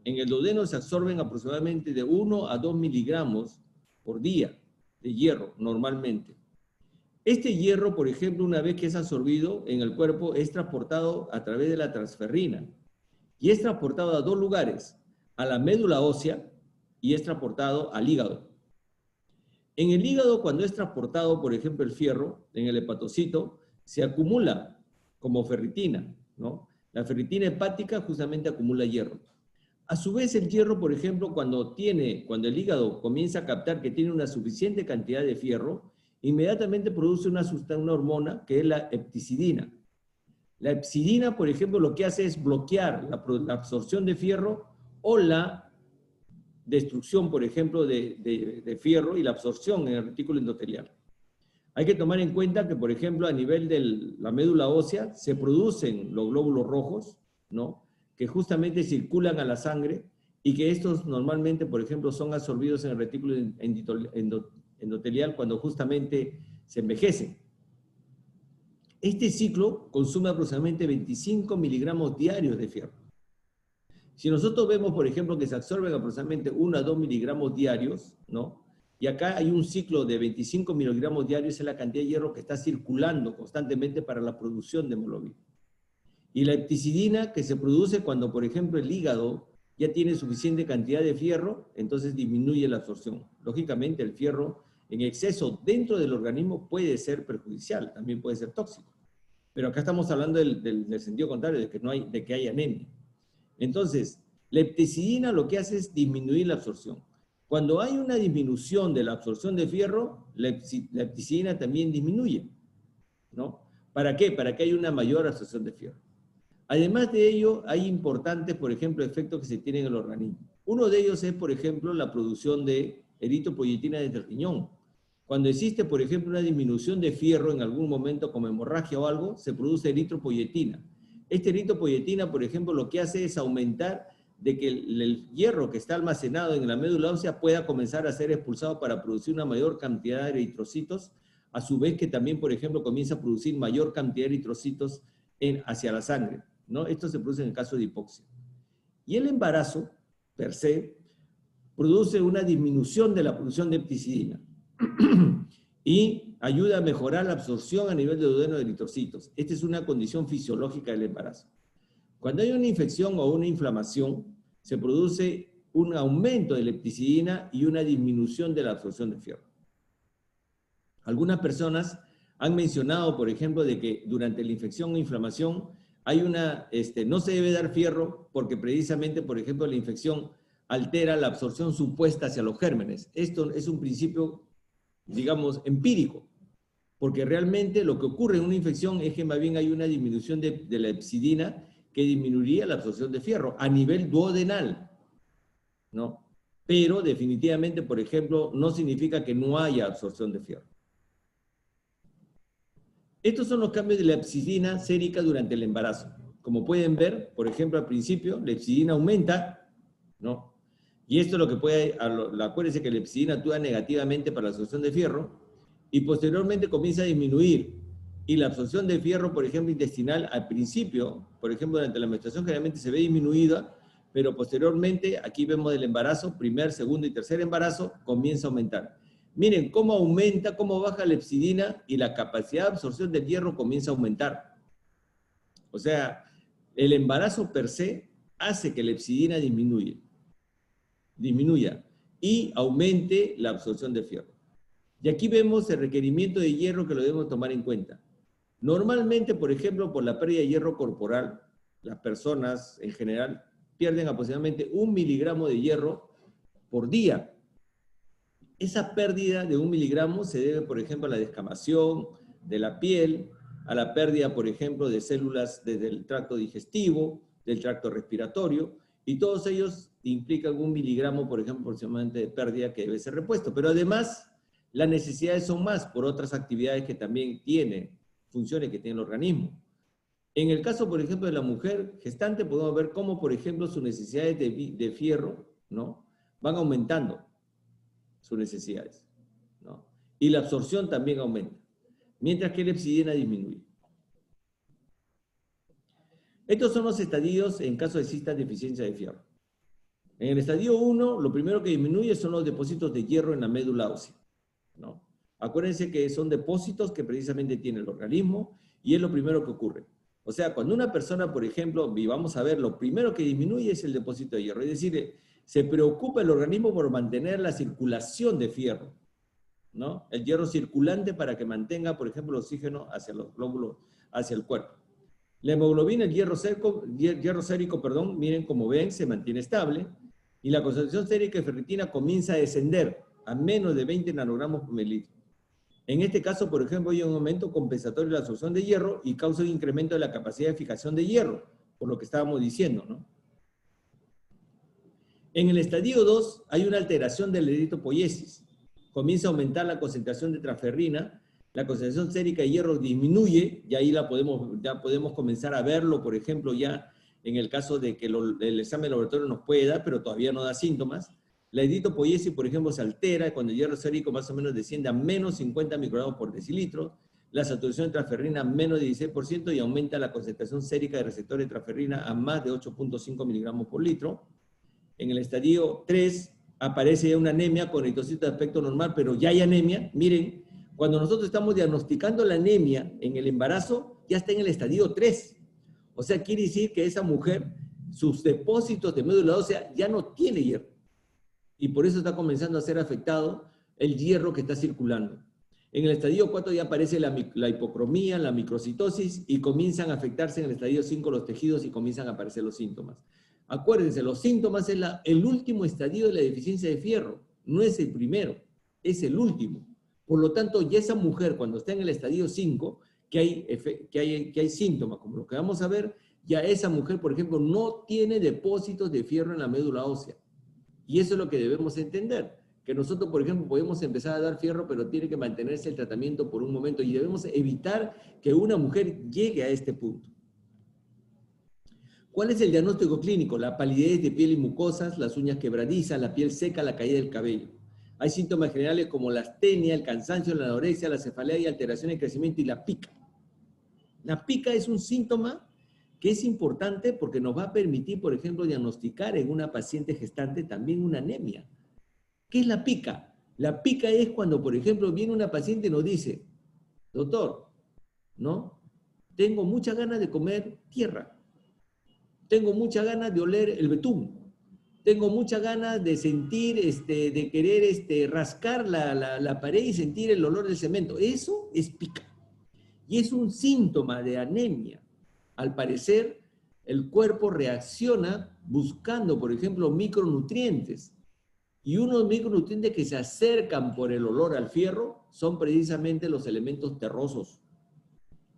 En el duodeno se absorben aproximadamente de 1 a 2 miligramos por día de hierro normalmente. Este hierro, por ejemplo, una vez que es absorbido en el cuerpo, es transportado a través de la transferrina y es transportado a dos lugares, a la médula ósea y es transportado al hígado. En el hígado, cuando es transportado, por ejemplo, el fierro, en el hepatocito, se acumula como ferritina, ¿no? La ferritina hepática justamente acumula hierro. A su vez, el hierro, por ejemplo, cuando el hígado comienza a captar que tiene una suficiente cantidad de fierro, inmediatamente produce una hormona que es la hepcidina. La hepcidina, por ejemplo, lo que hace es bloquear la absorción de fierro o la destrucción, por ejemplo, de fierro y la absorción en el retículo endotelial. Hay que tomar en cuenta que, por ejemplo, a nivel de la médula ósea se producen los glóbulos rojos, ¿no? Que justamente circulan a la sangre y que estos normalmente, por ejemplo, son absorbidos en el retículo endotelial cuando justamente se envejecen. Este ciclo consume aproximadamente 25 miligramos diarios de fierro. Si nosotros vemos, por ejemplo, que se absorben aproximadamente 1 a 2 miligramos diarios, ¿no? Y acá hay un ciclo de 25 miligramos diarios, es la cantidad de hierro que está circulando constantemente para la producción de hemoglobina. Y la hepcidina que se produce cuando, por ejemplo, el hígado ya tiene suficiente cantidad de fierro, entonces disminuye la absorción. Lógicamente, el fierro en exceso dentro del organismo puede ser perjudicial, también puede ser tóxico. Pero acá estamos hablando del sentido contrario, de que hay anemia. Entonces, la hepcidina lo que hace es disminuir la absorción. Cuando hay una disminución de la absorción de fierro, la hepcidina también disminuye, ¿no? ¿Para qué? Para que haya una mayor absorción de fierro. Además de ello, hay importantes, por ejemplo, efectos que se tienen en el organismo. Uno de ellos es, por ejemplo, la producción de eritropoyetina desde el riñón. Cuando existe, por ejemplo, una disminución de fierro en algún momento, como hemorragia o algo, se produce eritropoyetina. Esta eritropoyetina, por ejemplo, lo que hace es aumentar de que el hierro que está almacenado en la médula ósea pueda comenzar a ser expulsado para producir una mayor cantidad de eritrocitos, a su vez que también, por ejemplo, comienza a producir mayor cantidad de eritrocitos hacia la sangre, ¿no? Esto se produce en el caso de hipoxia. Y el embarazo, per se, produce una disminución de la producción de hepcidina y ayuda a mejorar la absorción a nivel de duodeno de eritrocitos. Esta es una condición fisiológica del embarazo. Cuando hay una infección o una inflamación, se produce un aumento de la hepcidina y una disminución de la absorción de fierro. Algunas personas han mencionado, por ejemplo, de que durante la infección o inflamación no se debe dar fierro porque precisamente, por ejemplo, la infección altera la absorción supuesta hacia los gérmenes. Esto es un principio, digamos, empírico, porque realmente lo que ocurre en una infección es que más bien hay una disminución de la hepcidina que disminuiría la absorción de fierro a nivel duodenal, ¿no? Pero definitivamente, por ejemplo, no significa que no haya absorción de fierro. Estos son los cambios de la hepcidina sérica durante el embarazo. Como pueden ver, por ejemplo, al principio, la hepcidina aumenta, ¿no? Y esto es lo que acuérdense que la hepcidina actúa negativamente para la absorción de fierro y posteriormente comienza a disminuir. Y la absorción de fierro, por ejemplo, intestinal, al principio, por ejemplo, durante la menstruación generalmente se ve disminuida, pero posteriormente, aquí vemos el embarazo, primer, segundo y tercer embarazo, comienza a aumentar. Miren cómo aumenta, cómo baja la hepcidina y la capacidad de absorción del hierro comienza a aumentar. O sea, el embarazo per se hace que la hepcidina disminuya y aumente la absorción de fierro. Y aquí vemos el requerimiento de hierro que lo debemos tomar en cuenta. Normalmente, por ejemplo, por la pérdida de hierro corporal, las personas en general pierden aproximadamente 1 miligramo de hierro por día. Esa pérdida de 1 miligramo se debe, por ejemplo, a la descamación de la piel, a la pérdida, por ejemplo, de células desde el tracto digestivo, del tracto respiratorio, y todos ellos implican 1 miligramo, por ejemplo, aproximadamente de pérdida que debe ser repuesto. Pero además, las necesidades son más por otras actividades que también tiene, funciones que tiene el organismo. En el caso, por ejemplo, de la mujer gestante, podemos ver cómo, por ejemplo, sus necesidades de fierro, ¿no?, van aumentando sus necesidades, ¿no? Y la absorción también aumenta, mientras que la hepcidina disminuye. Estos son los estadios en caso de exista deficiencia de fierro. En el estadio 1, lo primero que disminuye son los depósitos de hierro en la médula ósea, ¿no? Acuérdense que son depósitos que precisamente tiene el organismo y es lo primero que ocurre. O sea, cuando una persona, por ejemplo, y vamos a ver, lo primero que disminuye es el depósito de hierro. Es decir, se preocupa el organismo por mantener la circulación de fierro, ¿no? El hierro circulante para que mantenga, por ejemplo, el oxígeno hacia los glóbulos, hacia el cuerpo. La hemoglobina, el hierro sérico, perdón, miren como ven, se mantiene estable y la concentración sérica de ferritina comienza a descender a menos de 20 nanogramos por mililitro. En este caso, por ejemplo, hay un aumento compensatorio de la absorción de hierro y causa un incremento de la capacidad de fijación de hierro, por lo que estábamos diciendo, ¿no? En el estadio 2 hay una alteración del eritropoiesis. Comienza a aumentar la concentración de transferrina, la concentración sérica de hierro disminuye, y ahí ya podemos comenzar a verlo, por ejemplo, ya en el caso de que el examen de laboratorio nos puede dar, pero todavía no da síntomas. La eritropoiesis, por ejemplo, se altera cuando el hierro sérico más o menos desciende a menos 50 microgramos por decilitro, la saturación de transferrina a menos de 16% y aumenta la concentración sérica de receptores de transferrina a más de 8.5 miligramos por litro. En el estadio 3 aparece ya una anemia con eritrocitos de aspecto normal, pero ya hay anemia. Miren, cuando nosotros estamos diagnosticando la anemia en el embarazo, ya está en el estadio 3. O sea, quiere decir que esa mujer, sus depósitos de médula ósea ya no tiene hierro. Y por eso está comenzando a ser afectado el hierro que está circulando. En el estadio 4 ya aparece la hipocromía, la microcitosis y comienzan a afectarse en el estadio 5 los tejidos y comienzan a aparecer los síntomas. Acuérdense, los síntomas es el último estadio de la deficiencia de fierro, no es el primero, es el último. Por lo tanto, ya esa mujer cuando está en el estadio 5, que hay síntomas, como lo que vamos a ver, ya esa mujer, por ejemplo, no tiene depósitos de fierro en la médula ósea. Y eso es lo que debemos entender, que nosotros, por ejemplo, podemos empezar a dar fierro, pero tiene que mantenerse el tratamiento por un momento y debemos evitar que una mujer llegue a este punto. ¿Cuál es el diagnóstico clínico? La palidez de piel y mucosas, las uñas quebradizas, la piel seca, la caída del cabello. Hay síntomas generales como la astenia, el cansancio, la anorexia, la cefalea y alteración de crecimiento y la pica. La pica es un síntoma que es importante porque nos va a permitir, por ejemplo, diagnosticar en una paciente gestante también una anemia. ¿Qué es la pica? La pica es cuando, por ejemplo, viene una paciente y nos dice, doctor, ¿no? Tengo muchas ganas de comer tierra. Tengo muchas ganas de oler el betún. Tengo muchas ganas de sentir, de querer rascar la pared y sentir el olor del cemento. Eso es pica. Y es un síntoma de anemia. Al parecer, el cuerpo reacciona buscando, por ejemplo, micronutrientes. Y unos micronutrientes que se acercan por el olor al fierro son precisamente los elementos terrosos.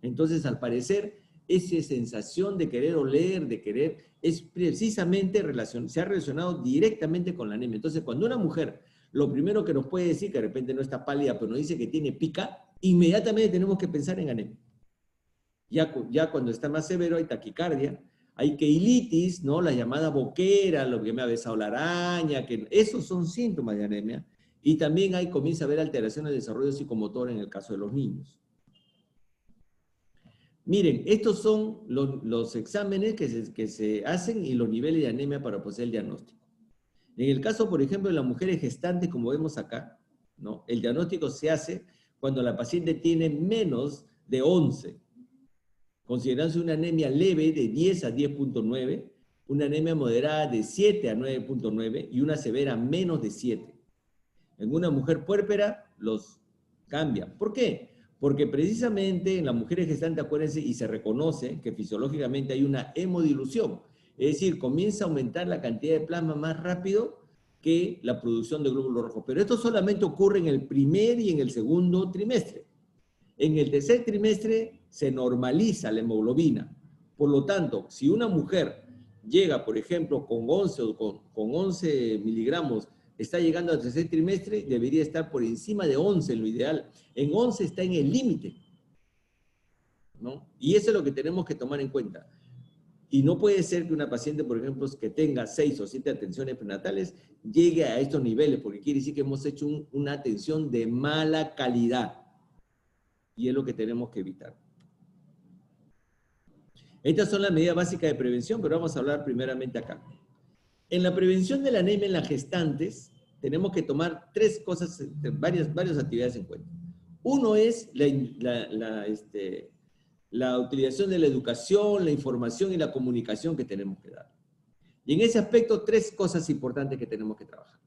Entonces, al parecer, esa sensación de querer oler, de querer, es precisamente se ha relacionado directamente con la anemia. Entonces, cuando una mujer, lo primero que nos puede decir, que de repente no está pálida, pero nos dice que tiene pica, inmediatamente tenemos que pensar en anemia. Ya cuando está más severo hay taquicardia, hay keilitis, ¿no? La llamada boquera, lo que me ha besado la araña, que esos son síntomas de anemia. Y también comienza a haber alteraciones de desarrollo psicomotor en el caso de los niños. Miren, estos son los exámenes que se hacen y los niveles de anemia para poseer el diagnóstico. En el caso, por ejemplo, de las mujeres gestantes, como vemos acá, ¿no? El diagnóstico se hace cuando la paciente tiene menos de 11, considerándose una anemia leve de 10 a 10.9, una anemia moderada de 7 a 9.9 y una severa menos de 7. En una mujer puérpera los cambia. ¿Por qué? Porque precisamente en las mujeres gestantes, acuérdense, y se reconoce que fisiológicamente hay una hemodilución, es decir, comienza a aumentar la cantidad de plasma más rápido que la producción de glóbulos rojos. Pero esto solamente ocurre en el primer y en el segundo trimestre. En el tercer trimestre se normaliza la hemoglobina. Por lo tanto, si una mujer llega, por ejemplo, con 11 o con 11 miligramos, está llegando al tercer trimestre, debería estar por encima de 11, lo ideal. En 11 está en el límite, ¿no? Y eso es lo que tenemos que tomar en cuenta. Y no puede ser que una paciente, por ejemplo, que tenga 6 o 7 atenciones prenatales, llegue a estos niveles, porque quiere decir que hemos hecho una atención de mala calidad. Y es lo que tenemos que evitar. Estas son las medidas básicas de prevención, pero vamos a hablar primeramente acá. En la prevención de la anemia en las gestantes, tenemos que tomar tres cosas, varias actividades en cuenta. Uno es la utilización de la educación, la información y la comunicación que tenemos que dar. Y en ese aspecto, tres cosas importantes que tenemos que trabajar.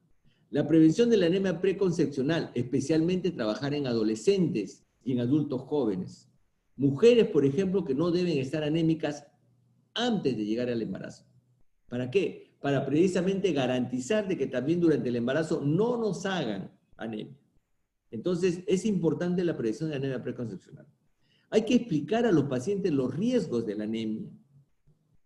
La prevención de la anemia preconcepcional, especialmente trabajar en adolescentes y en adultos jóvenes. Mujeres, por ejemplo, que no deben estar anémicas antes de llegar al embarazo. ¿Para qué? Para precisamente garantizar de que también durante el embarazo no nos hagan anemia. Entonces, es importante la prevención de la anemia preconcepcional. Hay que explicar a los pacientes los riesgos de la anemia,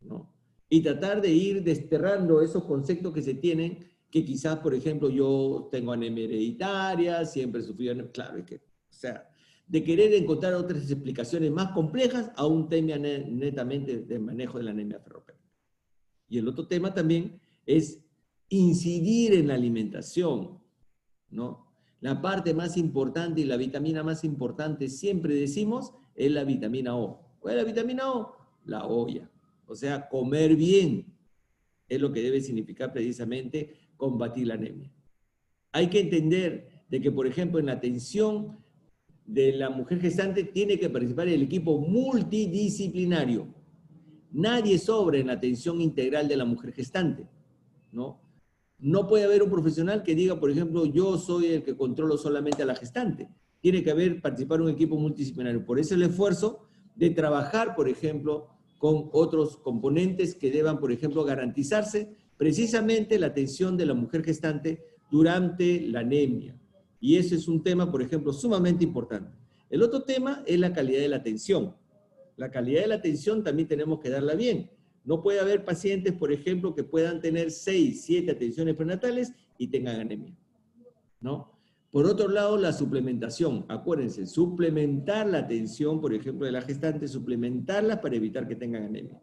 ¿no? Y tratar de ir desterrando esos conceptos que se tienen, que quizás, por ejemplo, yo tengo anemia hereditaria, siempre he sufrido anemia. Claro, es que, o sea, de querer encontrar otras explicaciones más complejas a un tema netamente de manejo de la anemia ferropénica. Y el otro tema también es incidir en la alimentación, ¿no? La parte más importante y la vitamina más importante, siempre decimos, es la vitamina O. ¿Cuál es la vitamina O? La olla. O sea, comer bien es lo que debe significar precisamente combatir la anemia. Hay que entender de que, por ejemplo, en la atención de la mujer gestante tiene que participar el equipo multidisciplinario. Nadie sobra en la atención integral de la mujer gestante, ¿no? No puede haber un profesional que diga, por ejemplo, yo soy el que controlo solamente a la gestante. Tiene que participar un equipo multidisciplinario. Por eso el esfuerzo de trabajar, por ejemplo, con otros componentes que deban, por ejemplo, garantizarse precisamente la atención de la mujer gestante durante la anemia. Y ese es un tema, por ejemplo, sumamente importante. El otro tema es la calidad de la atención. La calidad de la atención también tenemos que darla bien. No puede haber pacientes, por ejemplo, que puedan tener 6, 7 atenciones prenatales y tengan anemia, ¿no? Por otro lado, la suplementación. Acuérdense, suplementar la atención, por ejemplo, de la gestante, suplementarla para evitar que tengan anemia.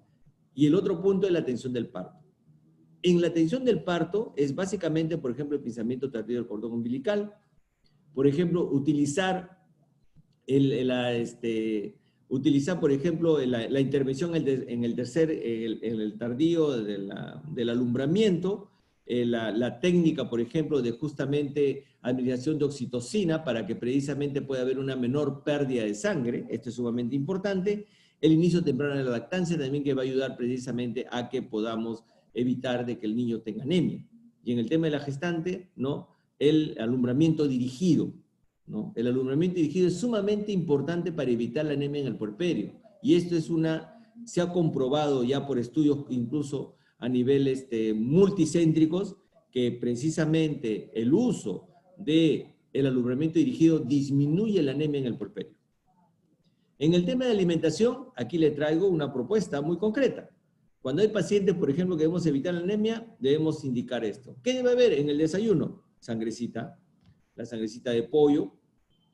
Y el otro punto es la atención del parto. En la atención del parto es básicamente, por ejemplo, el pinzamiento tardío del cordón umbilical. Por ejemplo, utilizar por ejemplo, la intervención en el tardío del alumbramiento, la técnica, por ejemplo, de justamente administración de oxitocina para que precisamente pueda haber una menor pérdida de sangre, esto es sumamente importante. El inicio temprano de la lactancia también, que va a ayudar precisamente a que podamos evitar de que el niño tenga anemia. Y en el tema de la gestante, ¿no? El alumbramiento dirigido, ¿no? El alumbramiento dirigido es sumamente importante para evitar la anemia en el puerperio. Y esto se ha comprobado ya por estudios incluso a niveles multicéntricos, que precisamente el uso del alumbramiento dirigido disminuye la anemia en el puerperio. En el tema de alimentación, aquí le traigo una propuesta muy concreta. Cuando hay pacientes, por ejemplo, que debemos evitar la anemia, debemos indicar esto. ¿Qué debe haber en el desayuno? Sangrecita, la sangrecita de pollo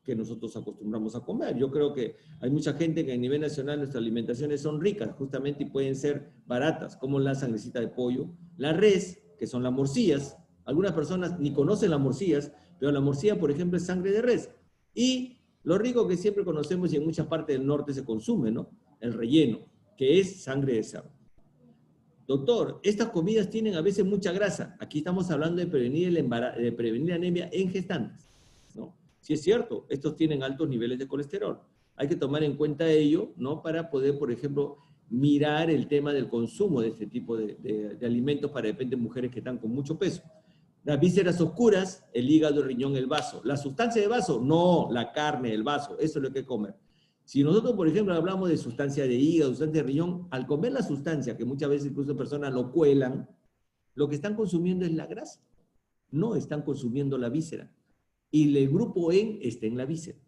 que nosotros acostumbramos a comer. Yo creo que hay mucha gente que a nivel nacional nuestras alimentaciones son ricas, justamente, y pueden ser baratas, como la sangrecita de pollo, la res, que son las morcillas. Algunas personas ni conocen las morcillas, pero la morcilla, por ejemplo, es sangre de res. Y lo rico que siempre conocemos y en muchas partes del norte se consume, ¿no? El relleno, que es sangre de cerdo. Doctor, estas comidas tienen a veces mucha grasa. Aquí estamos hablando de prevenir prevenir anemia en gestantes, ¿no? Sí es cierto, estos tienen altos niveles de colesterol. Hay que tomar en cuenta ello, ¿no? Para poder, por ejemplo, mirar el tema del consumo de este tipo de alimentos para de repente mujeres que están con mucho peso. Las vísceras oscuras, el hígado, el riñón, el vaso. ¿La sustancia de vaso? No, la carne, el vaso. Eso es lo que hay que comer. Si nosotros, por ejemplo, hablamos de sustancia de hígado, sustancia de riñón, al comer la sustancia, que muchas veces incluso personas lo cuelan, lo que están consumiendo es la grasa. No están consumiendo la víscera. Y el grupo E está en la víscera.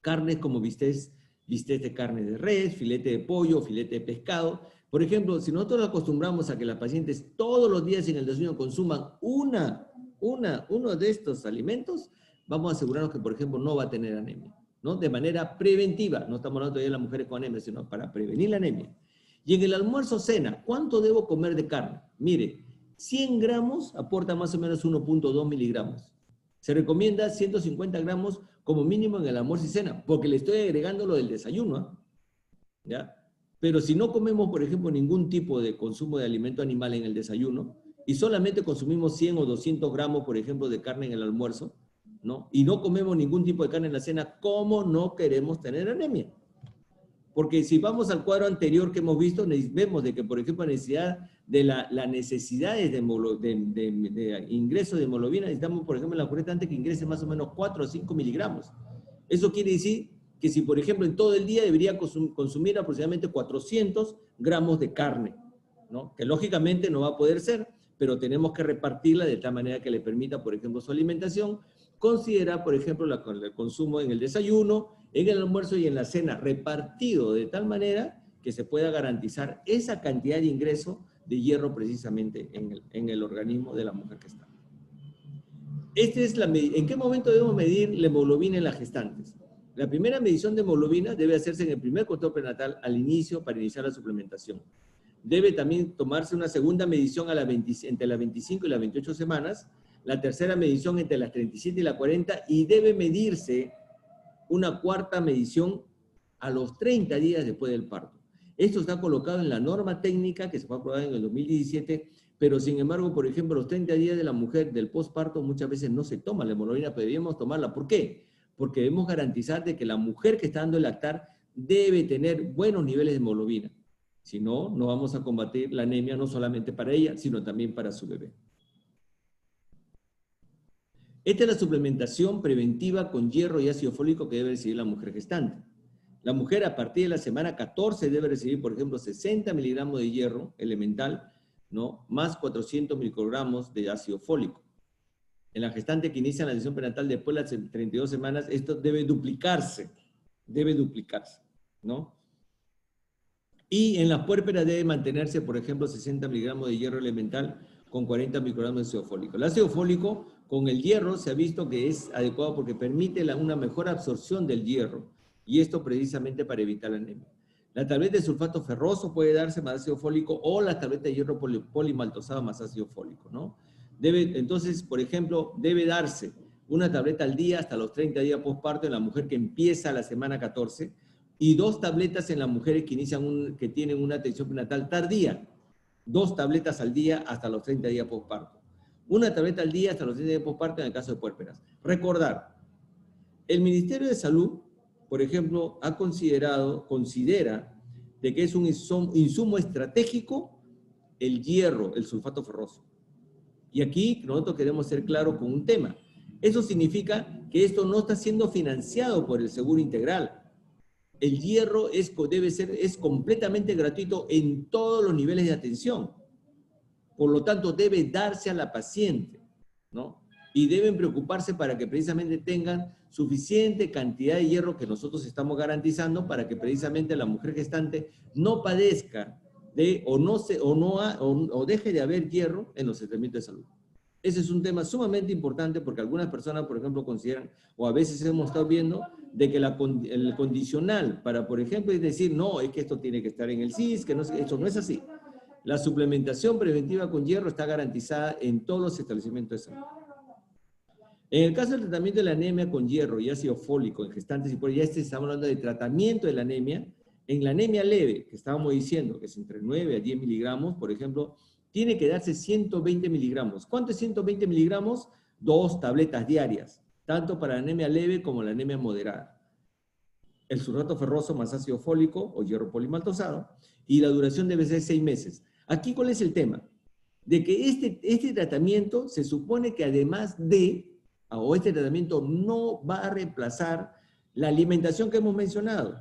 Carnes como bistec de carne de res, filete de pollo, filete de pescado. Por ejemplo, si nosotros acostumbramos a que las pacientes todos los días en el desayuno consuman uno de estos alimentos, vamos a asegurarnos que, por ejemplo, no va a tener anemia, ¿no? De manera preventiva. No estamos hablando todavía de las mujeres con anemia, sino para prevenir la anemia. Y en el almuerzo-cena, ¿cuánto debo comer de carne? Mire, 100 gramos aporta más o menos 1.2 miligramos. Se recomienda 150 gramos como mínimo en el almuerzo y cena, porque le estoy agregando lo del desayuno, ¿ya? Pero si no comemos, por ejemplo, ningún tipo de consumo de alimento animal en el desayuno, y solamente consumimos 100 o 200 gramos, por ejemplo, de carne en el almuerzo, ¿no? Y no comemos ningún tipo de carne en la cena, ¿cómo no queremos tener anemia? Porque si vamos al cuadro anterior que hemos visto, vemos de que, por ejemplo, la necesidades de ingreso de hemoglobina, necesitamos, por ejemplo, en la cureta que ingrese más o menos 4 o 5 miligramos. Eso quiere decir que si, por ejemplo, en todo el día debería consumir aproximadamente 400 gramos de carne, ¿no? Que lógicamente no va a poder ser, pero tenemos que repartirla de tal manera que le permita, por ejemplo, su alimentación. Considera, por ejemplo, el consumo en el desayuno, en el almuerzo y en la cena, repartido de tal manera que se pueda garantizar esa cantidad de ingreso de hierro precisamente en el organismo de la mujer que está. ¿En qué momento debemos medir la hemoglobina en las gestantes? La primera medición de hemoglobina debe hacerse en el primer control prenatal al inicio para iniciar la suplementación. Debe también tomarse una segunda medición entre las 25 y las 28 semanas, la tercera medición entre las 37 y las 40, y debe medirse una cuarta medición a los 30 días después del parto. Esto está colocado en la norma técnica que se fue aprobada en el 2017, pero sin embargo, por ejemplo, los 30 días de la mujer del posparto muchas veces no se toma la hemoglobina, pero debemos tomarla. ¿Por qué? Porque debemos garantizar de que la mujer que está dando el lactar debe tener buenos niveles de hemoglobina. Si no, no vamos a combatir la anemia no solamente para ella, sino también para su bebé. Esta es la suplementación preventiva con hierro y ácido fólico que debe recibir la mujer gestante. La mujer a partir de la semana 14 debe recibir, por ejemplo, 60 miligramos de hierro elemental, ¿no? Más 400 microgramos de ácido fólico. En la gestante que inicia la decisión prenatal después de las 32 semanas, esto debe duplicarse, ¿no? Y en la puérpera debe mantenerse, por ejemplo, 60 miligramos de hierro elemental con 40 microgramos de ácido fólico. El ácido fólico con el hierro se ha visto que es adecuado porque permite una mejor absorción del hierro, y esto precisamente para evitar la anemia. La tableta de sulfato ferroso puede darse más ácido fólico, o la tableta de hierro polimaltosado más ácido fólico, ¿no? Entonces, por ejemplo, debe darse una tableta al día hasta los 30 días postparto en la mujer que empieza la semana 14, y 2 tabletas en las mujeres que tienen una atención prenatal tardía. 2 tabletas al día hasta los 30 días postparto. Una tableta al día hasta los 30 días postparto en el caso de puérperas. Recordar, el Ministerio de Salud, por ejemplo, considera de que es un insumo estratégico el hierro, el sulfato ferroso. Y aquí nosotros queremos ser claros con un tema. Eso significa que esto no está siendo financiado por el Seguro Integral. El hierro es completamente gratuito en todos los niveles de atención. Por lo tanto, debe darse a la paciente, ¿no? Y deben preocuparse para que precisamente tengan suficiente cantidad de hierro que nosotros estamos garantizando para que precisamente la mujer gestante no padezca o deje de haber hierro en los tratamientos de salud. Ese es un tema sumamente importante porque algunas personas, por ejemplo, consideran, o a veces hemos estado viendo, de que el condicional para, por ejemplo, es decir, no, es que esto tiene que estar en el CIS, que no, eso no es así. La suplementación preventiva con hierro está garantizada en todos los establecimientos de salud. En el caso del tratamiento de la anemia con hierro y ácido fólico en gestantes y por ya estamos hablando de tratamiento de la anemia. En la anemia leve, que estábamos diciendo que es entre 9 a 10 miligramos, por ejemplo, tiene que darse 120 miligramos. ¿Cuánto es 120 miligramos? 2 tabletas diarias, tanto para la anemia leve como la anemia moderada. El sulfato ferroso más ácido fólico o hierro polimaltosado, y la duración debe ser 6 meses. Aquí, ¿cuál es el tema? De que este tratamiento se supone que además este tratamiento no va a reemplazar la alimentación que hemos mencionado.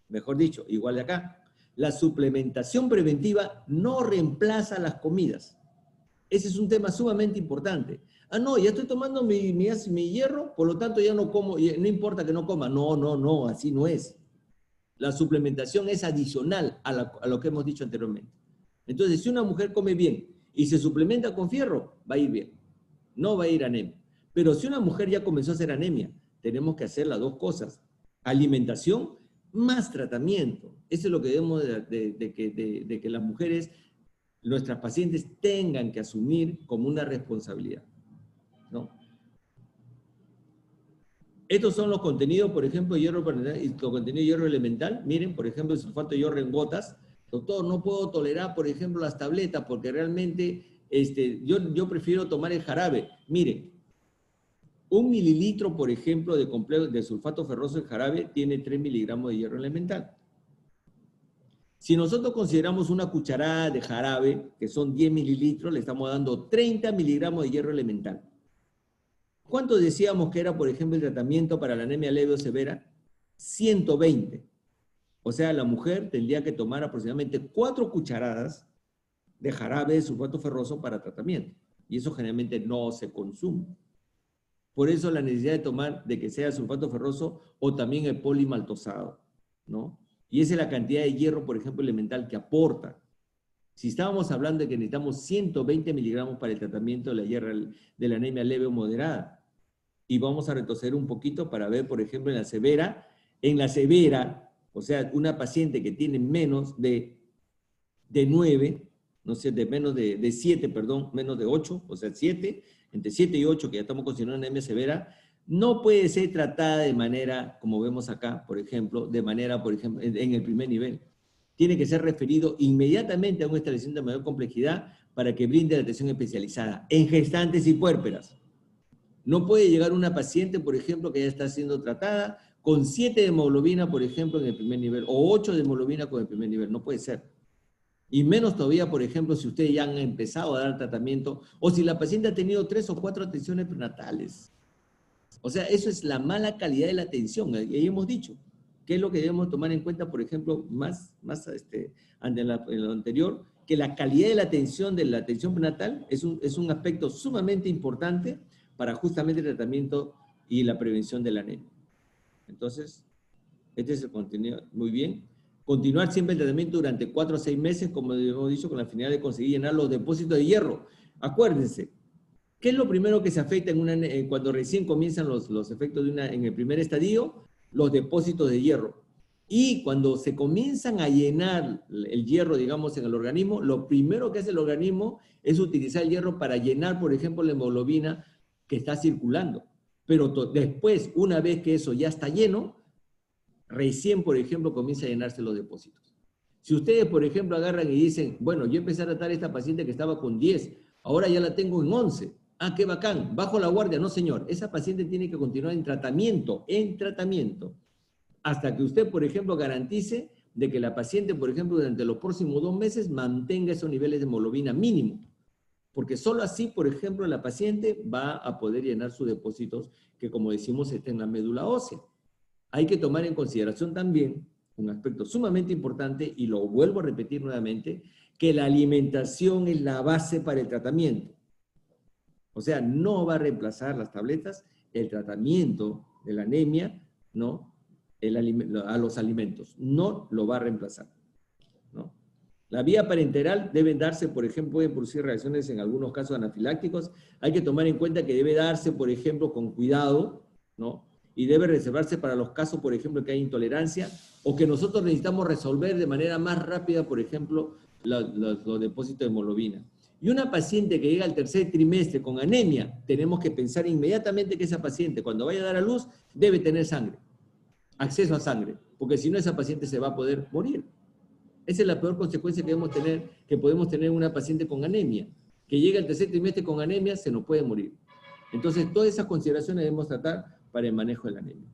Mejor dicho, igual de acá. La suplementación preventiva no reemplaza las comidas. Ese es un tema sumamente importante. Ah, no, ya estoy tomando mi hierro, por lo tanto ya no como, no importa que no coma. No, así no es. La suplementación es adicional a lo que hemos dicho anteriormente. Entonces, si una mujer come bien y se suplementa con fierro, va a ir bien. No va a ir anemia. Pero si una mujer ya comenzó a hacer anemia, tenemos que hacer las 2 cosas. Alimentación más tratamiento. Eso es lo que debemos de que las mujeres, nuestras pacientes, tengan que asumir como una responsabilidad, ¿no? Estos son los contenidos, por ejemplo, de hierro y los contenidos de hierro elemental. Miren, por ejemplo, el sulfato de hierro en gotas. Doctor, no puedo tolerar, por ejemplo, las tabletas porque realmente yo prefiero tomar el jarabe. Mire, 1 mililitro, por ejemplo, de sulfato ferroso de jarabe tiene 3 miligramos de hierro elemental. Si nosotros consideramos una cucharada de jarabe, que son 10 mililitros, le estamos dando 30 miligramos de hierro elemental. ¿Cuánto decíamos que era, por ejemplo, el tratamiento para la anemia leve o severa? 120. O sea, la mujer tendría que tomar aproximadamente 4 cucharadas de jarabe de sulfato ferroso para tratamiento. Y eso generalmente no se consume. Por eso la necesidad de tomar, de que sea sulfato ferroso o también el polimaltosado, ¿no? Y esa es la cantidad de hierro, por ejemplo, elemental que aporta. Si estábamos hablando de que necesitamos 120 miligramos para el tratamiento de la anemia leve o moderada, y vamos a retroceder un poquito para ver, por ejemplo, en la severa, o sea, una paciente que tiene menos de 9, no sé, menos de 7, perdón, menos de 8, o sea, 7, entre 7 y 8, que ya estamos considerando anemia severa, no puede ser tratada de manera, como vemos acá, por ejemplo, en el primer nivel. Tiene que ser referido inmediatamente a un establecimiento de mayor complejidad para que brinde la atención especializada en gestantes y puérperas. No puede llegar una paciente, por ejemplo, que ya está siendo tratada con 7 de hemoglobina, por ejemplo, en el primer nivel, o 8 de hemoglobina con el primer nivel. No puede ser. Y menos todavía, por ejemplo, si ustedes ya han empezado a dar tratamiento, o si la paciente ha tenido 3 o 4 atenciones prenatales. O sea, eso es la mala calidad de la atención. Y ahí hemos dicho, ¿qué es lo que debemos tomar en cuenta, por ejemplo, ante lo anterior? Que la calidad de la atención prenatal es un aspecto sumamente importante para justamente el tratamiento y la prevención de la anemia. Entonces, este es el contenido. Muy bien. Continuar siempre el tratamiento durante 4 a 6 meses, como hemos dicho, con la finalidad de conseguir llenar los depósitos de hierro. Acuérdense, ¿qué es lo primero que se afecta cuando recién comienzan los efectos en el primer estadio? Los depósitos de hierro. Y cuando se comienzan a llenar el hierro, digamos, en el organismo, lo primero que hace el organismo es utilizar el hierro para llenar, por ejemplo, la hemoglobina que está circulando. Pero después, una vez que eso ya está lleno, recién, por ejemplo, comienza a llenarse los depósitos. Si ustedes, por ejemplo, agarran y dicen, bueno, yo empecé a tratar a esta paciente que estaba con 10, ahora ya la tengo en 11. Ah, qué bacán, bajo la guardia. No, señor, esa paciente tiene que continuar en tratamiento, hasta que usted, por ejemplo, garantice de que la paciente, por ejemplo, durante los próximos 2 meses mantenga esos niveles de hemoglobina mínimo. Porque solo así, por ejemplo, la paciente va a poder llenar sus depósitos que, como decimos, está en la médula ósea. Hay que tomar en consideración también un aspecto sumamente importante, y lo vuelvo a repetir nuevamente, que la alimentación es la base para el tratamiento. O sea, no va a reemplazar las tabletas el tratamiento de la anemia, ¿no? A los alimentos. No lo va a reemplazar, ¿no? La vía parenteral debe darse, por ejemplo, pueden producir reacciones en algunos casos anafilácticos. Hay que tomar en cuenta que debe darse, por ejemplo, con cuidado, ¿no? Y debe reservarse para los casos, por ejemplo, que hay intolerancia o que nosotros necesitamos resolver de manera más rápida, por ejemplo, los depósitos de hemoglobina. Y una paciente que llega al tercer trimestre con anemia, tenemos que pensar inmediatamente que esa paciente, cuando vaya a dar a luz, debe tener sangre, acceso a sangre, porque si no, esa paciente se va a poder morir. Esa es la peor consecuencia que podemos tener en una paciente con anemia. Que llega al tercer trimestre con anemia, se nos puede morir. Entonces, todas esas consideraciones debemos tratar para el manejo de la anemia.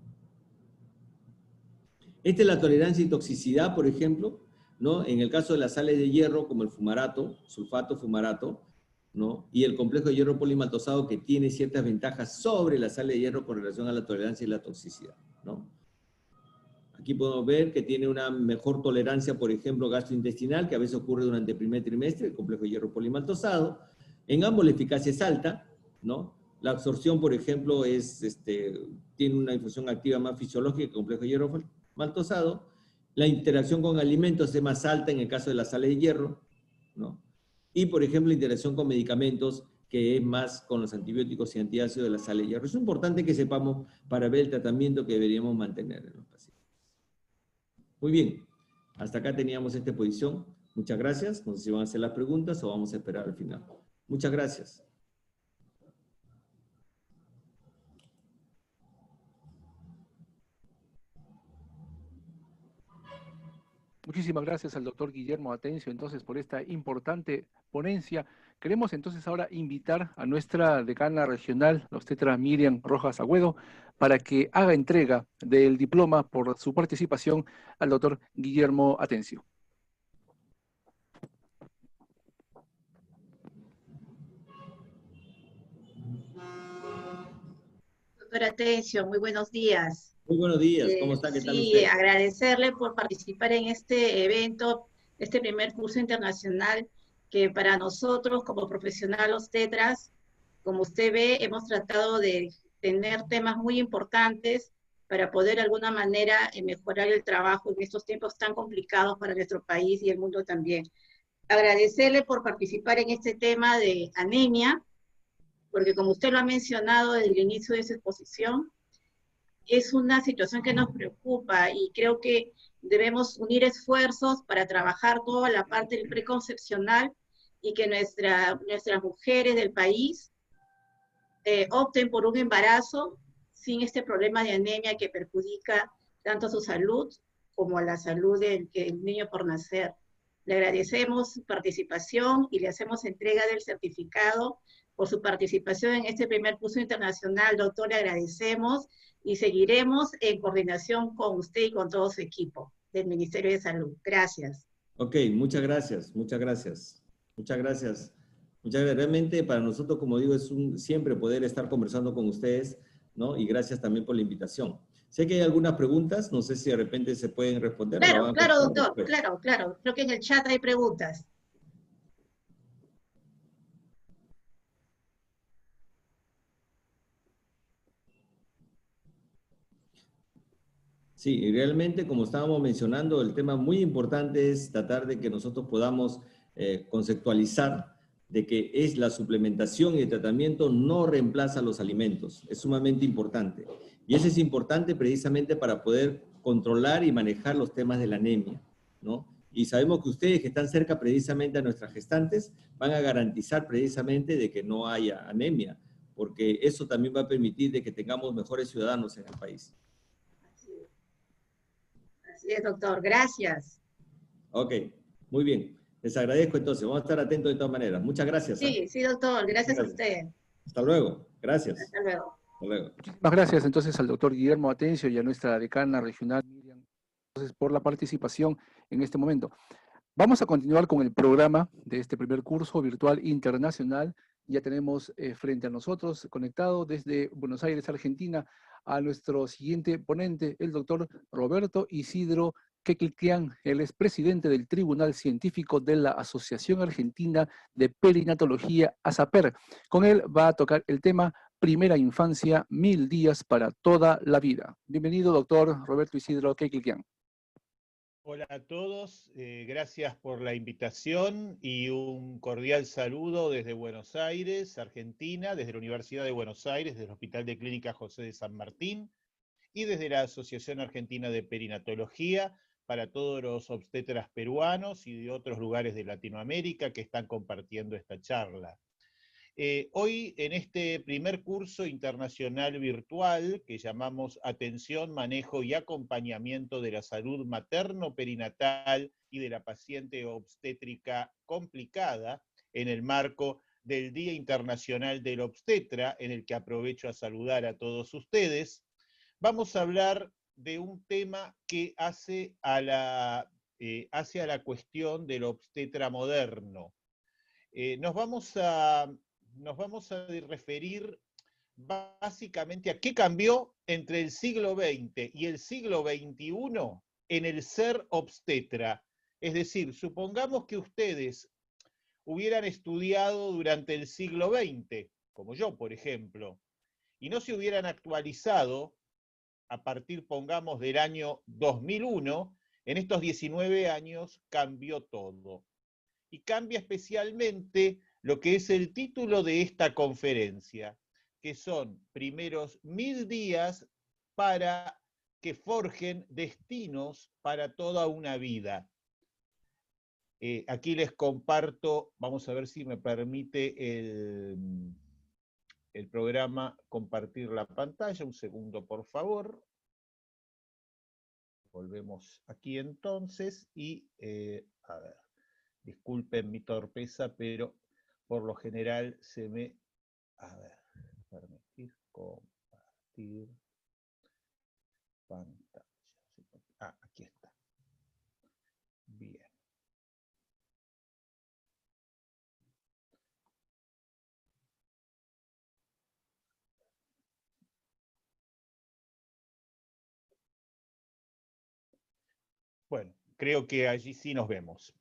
Esta es la tolerancia y toxicidad, por ejemplo, ¿no? En el caso de las sales de hierro, como el fumarato, sulfato, fumarato, ¿no? Y el complejo de hierro polimaltosado, que tiene ciertas ventajas sobre las sales de hierro con relación a la tolerancia y la toxicidad, ¿no? Aquí podemos ver que tiene una mejor tolerancia, por ejemplo, gastrointestinal, que a veces ocurre durante el primer trimestre, el complejo de hierro polimaltosado. En ambos la eficacia es alta, ¿no? La absorción, por ejemplo, tiene una infusión activa más fisiológica que el complejo de hierro maltosado. La interacción con alimentos es más alta en el caso de las sales de hierro, ¿no? Y, por ejemplo, la interacción con medicamentos, que es más con los antibióticos y antiácidos de las sales de hierro. Es importante que sepamos para ver el tratamiento que deberíamos mantener en los pacientes. Muy bien, hasta acá teníamos esta exposición. Muchas gracias. No sé si van a hacer las preguntas o vamos a esperar al final. Muchas gracias. Muchísimas gracias al doctor Guillermo Atencio, entonces, por esta importante ponencia Queremos entonces ahora invitar a nuestra decana regional, la obstetra Miriam Rojas Agüedo, para que haga entrega del diploma por su participación al doctor Guillermo Atencio. Doctora Atencio, muy buenos días. Muy buenos días, ¿cómo está? ¿Qué tal Sí, usted? agradecerle por participar en este evento, este primer curso internacional, que para nosotros como profesionales obstetras, como usted ve, hemos tratado de tener temas muy importantes para poder de alguna manera mejorar el trabajo en estos tiempos tan complicados para nuestro país y el mundo también. Agradecerle por participar en este tema de anemia, porque como usted lo ha mencionado desde el inicio de su exposición, es una situación que nos preocupa y creo que debemos unir esfuerzos para trabajar toda la parte del preconcepcional y que nuestras mujeres del país opten por un embarazo sin este problema de anemia que perjudica tanto su salud como a la salud del niño por nacer. Le agradecemos su participación y le hacemos entrega del certificado por su participación en este primer curso internacional. Doctor, le agradecemos y seguiremos en coordinación con usted y con todo su equipo del Ministerio de Salud. Gracias. Ok, muchas gracias, muchas gracias. Muchas gracias. Muchas gracias. Realmente para nosotros, como digo, es siempre poder estar conversando con ustedes, ¿no? Y gracias también por la invitación. Sé que hay algunas preguntas, no sé si de repente se pueden responder o la Claro, van a claro, contestar doctor, después. claro, claro. Creo que en el chat hay preguntas. Sí, y realmente, como estábamos mencionando, el tema muy importante es tratar de que nosotros podamos conceptualizar de que es la suplementación y el tratamiento no reemplaza los alimentos. Es sumamente importante. Y eso es importante precisamente para poder controlar y manejar los temas de la anemia, ¿no? Y sabemos que ustedes que están cerca precisamente a nuestras gestantes van a garantizar precisamente de que no haya anemia, porque eso también va a permitir de que tengamos mejores ciudadanos en el país. Así es, doctor. Gracias. Ok, muy bien. Les agradezco entonces. Vamos a estar atentos de todas maneras. Muchas gracias. Sí, sí, doctor. Gracias a Gracias. usted. Hasta luego. Gracias. Hasta luego. Hasta luego. Muchísimas gracias entonces al doctor Guillermo Atencio y a nuestra decana regional Miriam, entonces, por la participación en este momento. Vamos a continuar con el programa de este primer curso virtual internacional. Ya tenemos frente a nosotros, conectado desde Buenos Aires, Argentina, a nuestro siguiente ponente, el doctor Roberto Isidro Quequilquian. Él es presidente del Tribunal Científico de la Asociación Argentina de Perinatología, ASAPER. Con él va a tocar el tema Primera Infancia, 1000 días para toda la vida. Bienvenido, doctor Roberto Isidro Quequilquian. Hola a todos, gracias por la invitación y un cordial saludo desde Buenos Aires, Argentina, desde la Universidad de Buenos Aires, desde el Hospital de Clínica José de San Martín y desde la Asociación Argentina de Perinatología para todos los obstetras peruanos y de otros lugares de Latinoamérica que están compartiendo esta charla. Hoy en este primer curso internacional virtual que llamamos Atención, Manejo y Acompañamiento de la Salud Materno-Perinatal y de la Paciente Obstétrica Complicada, en el marco del Día Internacional del Obstetra, en el que aprovecho a saludar a todos ustedes, vamos a hablar de un tema que hace a la cuestión del obstetra moderno. Nos vamos a referir básicamente a qué cambió entre el siglo XX y el siglo XXI en el ser obstetra. Es decir, supongamos que ustedes hubieran estudiado durante el siglo XX, como yo, por ejemplo, y no se hubieran actualizado a partir, pongamos, del año 2001, en estos 19 años cambió todo. Y cambia especialmente lo que es el título de esta conferencia, que son primeros 1000 días para que forjen destinos para toda una vida. Aquí les comparto, vamos a ver si me permite el programa compartir la pantalla. Un segundo, por favor. Volvemos aquí entonces y, a ver, disculpen mi torpeza, pero por lo general se me... A ver, permitir compartir pantalla. Ah, aquí está. Bien. Bueno, creo que allí sí nos vemos.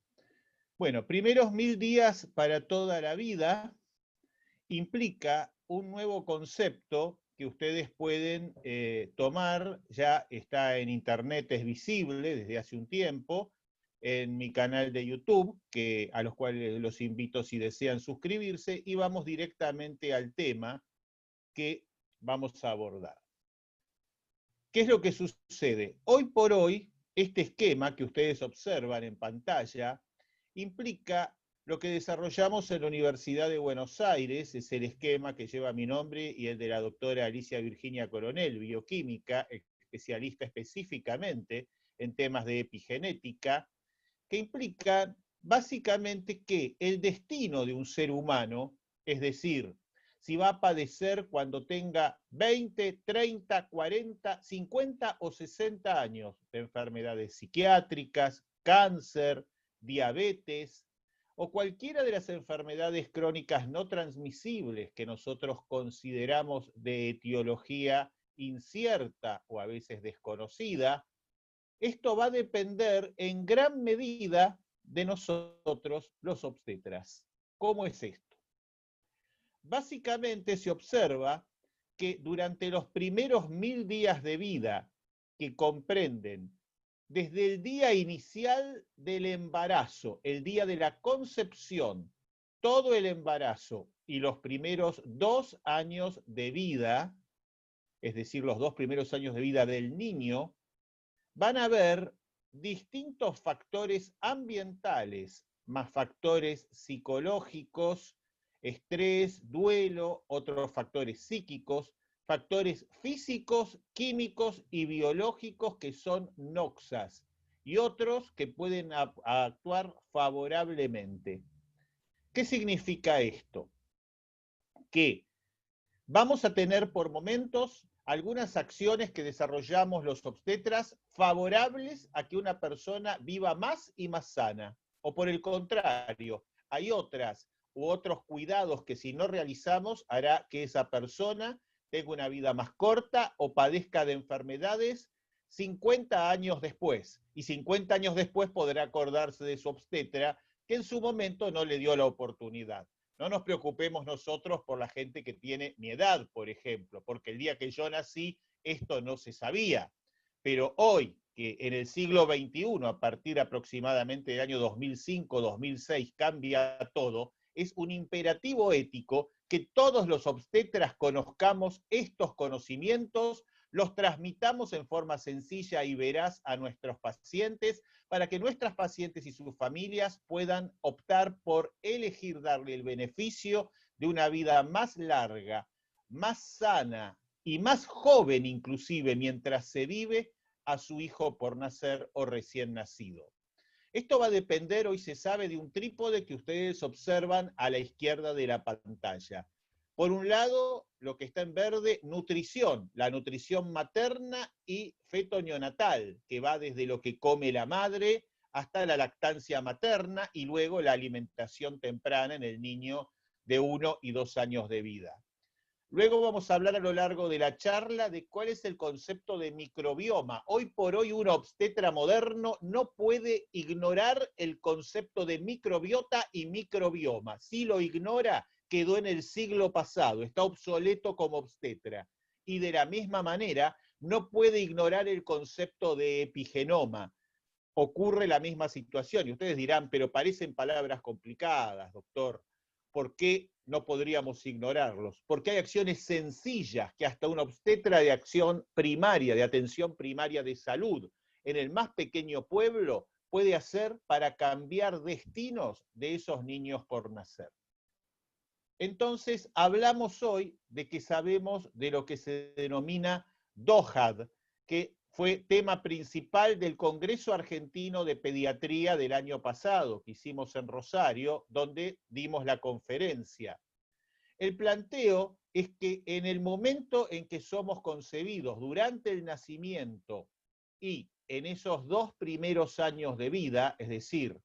Bueno, primeros 1000 días para toda la vida implica un nuevo concepto que ustedes pueden tomar, ya está en internet, es visible desde hace un tiempo, en mi canal de YouTube, a los cuales los invito si desean suscribirse, y vamos directamente al tema que vamos a abordar. ¿Qué es lo que sucede? Hoy por hoy, este esquema que ustedes observan en pantalla implica lo que desarrollamos en la Universidad de Buenos Aires, es el esquema que lleva mi nombre y el de la doctora Alicia Virginia Coronel, bioquímica, especialista específicamente en temas de epigenética, que implica básicamente que el destino de un ser humano, es decir, si va a padecer cuando tenga 20, 30, 40, 50 o 60 años de enfermedades psiquiátricas, cáncer, diabetes o cualquiera de las enfermedades crónicas no transmisibles que nosotros consideramos de etiología incierta o a veces desconocida, esto va a depender en gran medida de nosotros los obstetras. ¿Cómo es esto? Básicamente se observa que durante los primeros 1000 días de vida, que comprenden desde el día inicial del embarazo, el día de la concepción, todo el embarazo y los primeros 2 años de vida, es decir, los 2 primeros años de vida del niño, van a haber distintos factores ambientales, más factores psicológicos, estrés, duelo, otros factores psíquicos, factores físicos, químicos y biológicos que son noxas, y otros que pueden actuar favorablemente. ¿Qué significa esto? Que vamos a tener por momentos algunas acciones que desarrollamos los obstetras favorables a que una persona viva más y más sana. O por el contrario, hay otras u otros cuidados que si no realizamos hará que esa persona tenga una vida más corta o padezca de enfermedades 50 años después. Y 50 años después podrá acordarse de su obstetra que en su momento no le dio la oportunidad. No nos preocupemos nosotros por la gente que tiene mi edad, por ejemplo, porque el día que yo nací esto no se sabía. Pero hoy, que en el siglo XXI, a partir aproximadamente del año 2005-2006, cambia todo, es un imperativo ético que todos los obstetras conozcamos estos conocimientos, los transmitamos en forma sencilla y veraz a nuestros pacientes, para que nuestras pacientes y sus familias puedan optar por elegir darle el beneficio de una vida más larga, más sana y más joven inclusive mientras se vive a su hijo por nacer o recién nacido. Esto va a depender, hoy se sabe, de un trípode que ustedes observan a la izquierda de la pantalla. Por un lado, lo que está en verde, nutrición, la nutrición materna y feto-neonatal, que va desde lo que come la madre hasta la lactancia materna y luego la alimentación temprana en el niño de 1 y 2 años de vida. Luego vamos a hablar a lo largo de la charla de cuál es el concepto de microbioma. Hoy por hoy un obstetra moderno no puede ignorar el concepto de microbiota y microbioma. Si lo ignora, quedó en el siglo pasado, está obsoleto como obstetra. Y de la misma manera, no puede ignorar el concepto de epigenoma. Ocurre la misma situación. Y ustedes dirán, pero parecen palabras complicadas, doctor. ¿Por qué no podríamos ignorarlos? Porque hay acciones sencillas que hasta un obstetra de acción primaria, de atención primaria de salud, en el más pequeño pueblo, puede hacer para cambiar destinos de esos niños por nacer. Entonces, hablamos hoy de que sabemos de lo que se denomina DOHAD, que fue tema principal del Congreso Argentino de Pediatría del año pasado, que hicimos en Rosario, donde dimos la conferencia. El planteo es que en el momento en que somos concebidos, durante el nacimiento y en esos 2 primeros años de vida, es decir,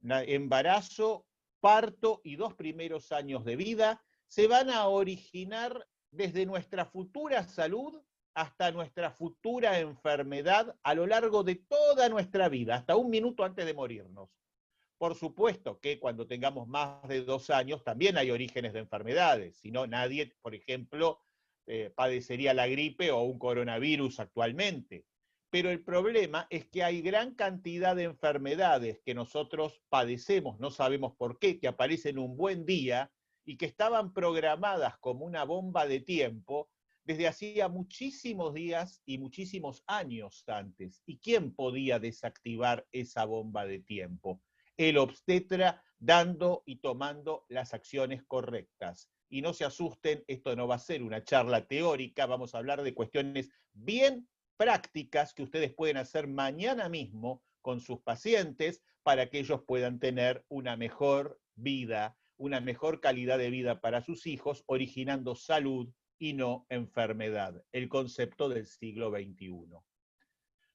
embarazo, parto y 2 primeros años de vida, se van a originar desde nuestra futura salud hasta nuestra futura enfermedad a lo largo de toda nuestra vida, hasta 1 minuto antes de morirnos. Por supuesto que cuando tengamos más de 2 años también hay orígenes de enfermedades, si no nadie, por ejemplo, padecería la gripe o un coronavirus actualmente. Pero el problema es que hay gran cantidad de enfermedades que nosotros padecemos, no sabemos por qué, que aparecen un buen día y que estaban programadas como una bomba de tiempo desde hacía muchísimos días y muchísimos años antes. ¿Y quién podía desactivar esa bomba de tiempo? El obstetra dando y tomando las acciones correctas. Y no se asusten, esto no va a ser una charla teórica, vamos a hablar de cuestiones bien prácticas que ustedes pueden hacer mañana mismo con sus pacientes para que ellos puedan tener una mejor vida, una mejor calidad de vida para sus hijos, originando salud y no enfermedad, el concepto del siglo XXI.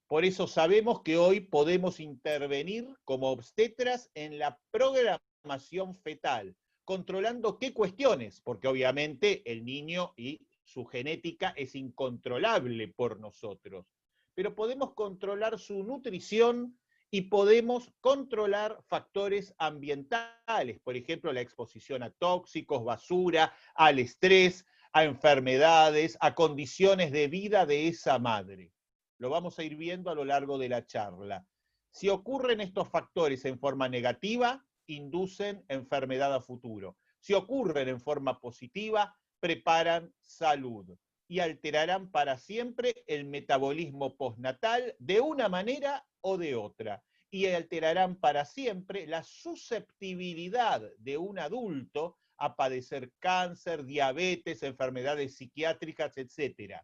Por eso sabemos que hoy podemos intervenir como obstetras en la programación fetal, controlando qué cuestiones, porque obviamente el niño y su genética es incontrolable por nosotros, pero podemos controlar su nutrición y podemos controlar factores ambientales, por ejemplo, la exposición a tóxicos, basura, al estrés, a enfermedades, a condiciones de vida de esa madre. Lo vamos a ir viendo a lo largo de la charla. Si ocurren estos factores en forma negativa, inducen enfermedad a futuro. Si ocurren en forma positiva, preparan salud y alterarán para siempre el metabolismo postnatal de una manera o de otra. Y alterarán para siempre la susceptibilidad de un adulto a padecer cáncer, diabetes, enfermedades psiquiátricas, etc.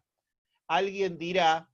Alguien dirá,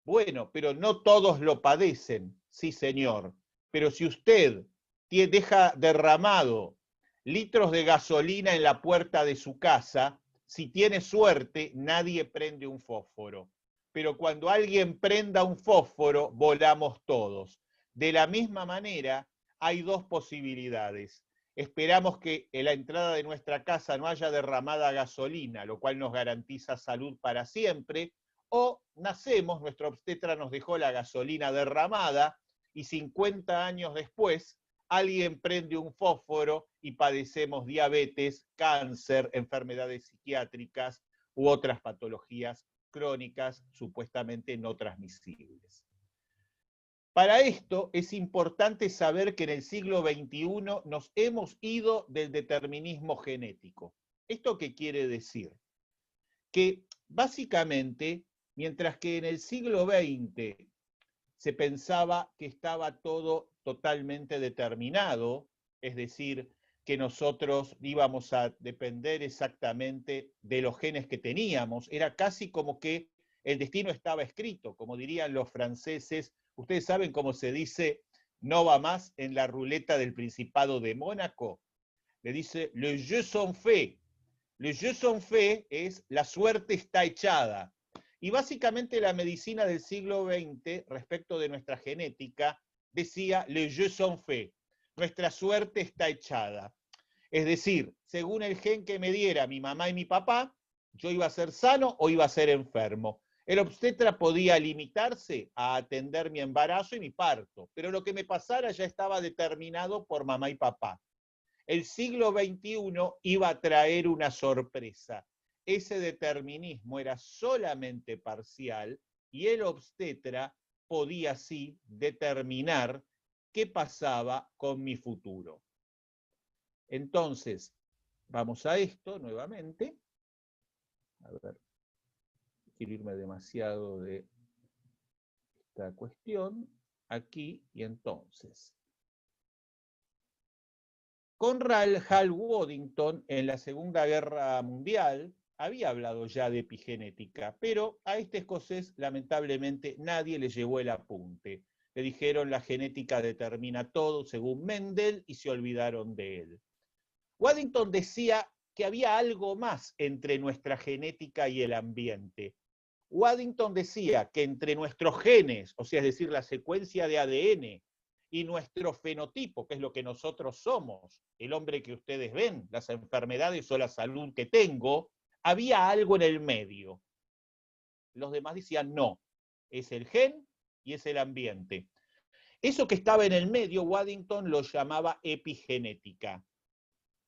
bueno, pero no todos lo padecen. Sí, señor. Pero si usted deja derramado litros de gasolina en la puerta de su casa, si tiene suerte, nadie prende un fósforo. Pero cuando alguien prenda un fósforo, volamos todos. De la misma manera, hay 2 posibilidades. Esperamos que en la entrada de nuestra casa no haya derramada gasolina, lo cual nos garantiza salud para siempre, o nacemos, nuestro obstetra nos dejó la gasolina derramada y 50 años después alguien prende un fósforo y padecemos diabetes, cáncer, enfermedades psiquiátricas u otras patologías crónicas supuestamente no transmisibles. Para esto es importante saber que en el siglo XXI nos hemos ido del determinismo genético. ¿Esto qué quiere decir? Que básicamente, mientras que en el siglo XX se pensaba que estaba todo totalmente determinado, es decir, que nosotros íbamos a depender exactamente de los genes que teníamos, era casi como que el destino estaba escrito, como dirían los franceses. Ustedes saben cómo se dice no va más en la ruleta del Principado de Mónaco. Le dice le jeu sont fait. Le jeu sont fait es la suerte está echada. Y básicamente la medicina del siglo XX, respecto de nuestra genética, decía le jeu sont fait. Nuestra suerte está echada. Es decir, según el gen que me diera mi mamá y mi papá, yo iba a ser sano o iba a ser enfermo. El obstetra podía limitarse a atender mi embarazo y mi parto, pero lo que me pasara ya estaba determinado por mamá y papá. El siglo XXI iba a traer una sorpresa. Ese determinismo era solamente parcial y el obstetra podía así determinar qué pasaba con mi futuro. Entonces, vamos a esto nuevamente. A ver, quiero irme demasiado de esta cuestión. Aquí y entonces. Conrad Hall Waddington, en la Segunda Guerra Mundial, había hablado ya de epigenética, pero a este escocés lamentablemente nadie le llevó el apunte. Le dijeron la genética determina todo según Mendel y se olvidaron de él. Waddington decía que había algo más entre nuestra genética y el ambiente. Waddington decía que entre nuestros genes, o sea, es decir, la secuencia de ADN, y nuestro fenotipo, que es lo que nosotros somos, el hombre que ustedes ven, las enfermedades o la salud que tengo, había algo en el medio. Los demás decían no, es el gen y es el ambiente. Eso que estaba en el medio, Waddington lo llamaba epigenética.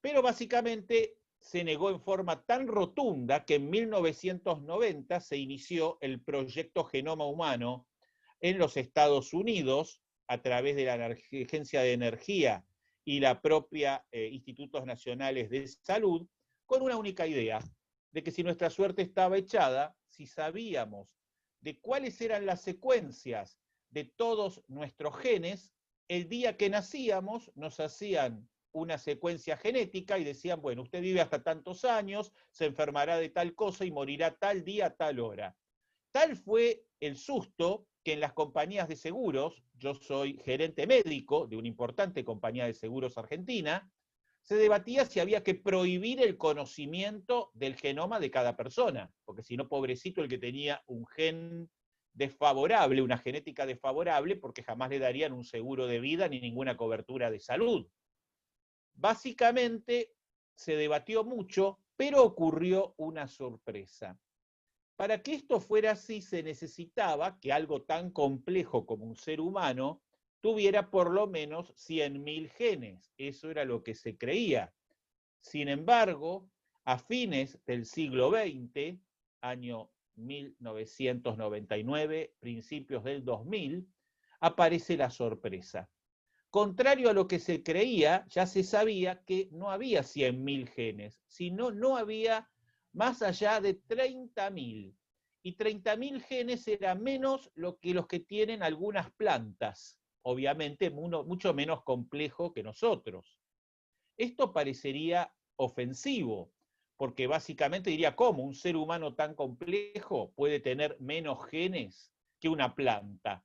Pero básicamente se negó en forma tan rotunda que en 1990 se inició el proyecto Genoma Humano en los Estados Unidos a través de la Agencia de Energía y la propia Institutos Nacionales de Salud, con una única idea, de que si nuestra suerte estaba echada, si sabíamos de cuáles eran las secuencias de todos nuestros genes, el día que nacíamos nos hacían una secuencia genética y decían, bueno, usted vive hasta tantos años, se enfermará de tal cosa y morirá tal día, tal hora. Tal fue el susto que en las compañías de seguros, yo soy gerente médico de una importante compañía de seguros argentina, se debatía si había que prohibir el conocimiento del genoma de cada persona, porque si no, pobrecito el que tenía un gen desfavorable, una genética desfavorable, porque jamás le darían un seguro de vida ni ninguna cobertura de salud. Básicamente se debatió mucho, pero ocurrió una sorpresa. Para que esto fuera así se necesitaba que algo tan complejo como un ser humano tuviera por lo menos 100.000 genes. Eso era lo que se creía. Sin embargo, a fines del siglo XX, año 1999, principios del 2000, aparece la sorpresa. Contrario a lo que se creía, ya se sabía que no había 100.000 genes, sino no había más allá de 30.000. Y 30.000 genes era menos lo que los que tienen algunas plantas, obviamente mucho menos complejo que nosotros. Esto parecería ofensivo, porque básicamente diría, ¿cómo un ser humano tan complejo puede tener menos genes que una planta?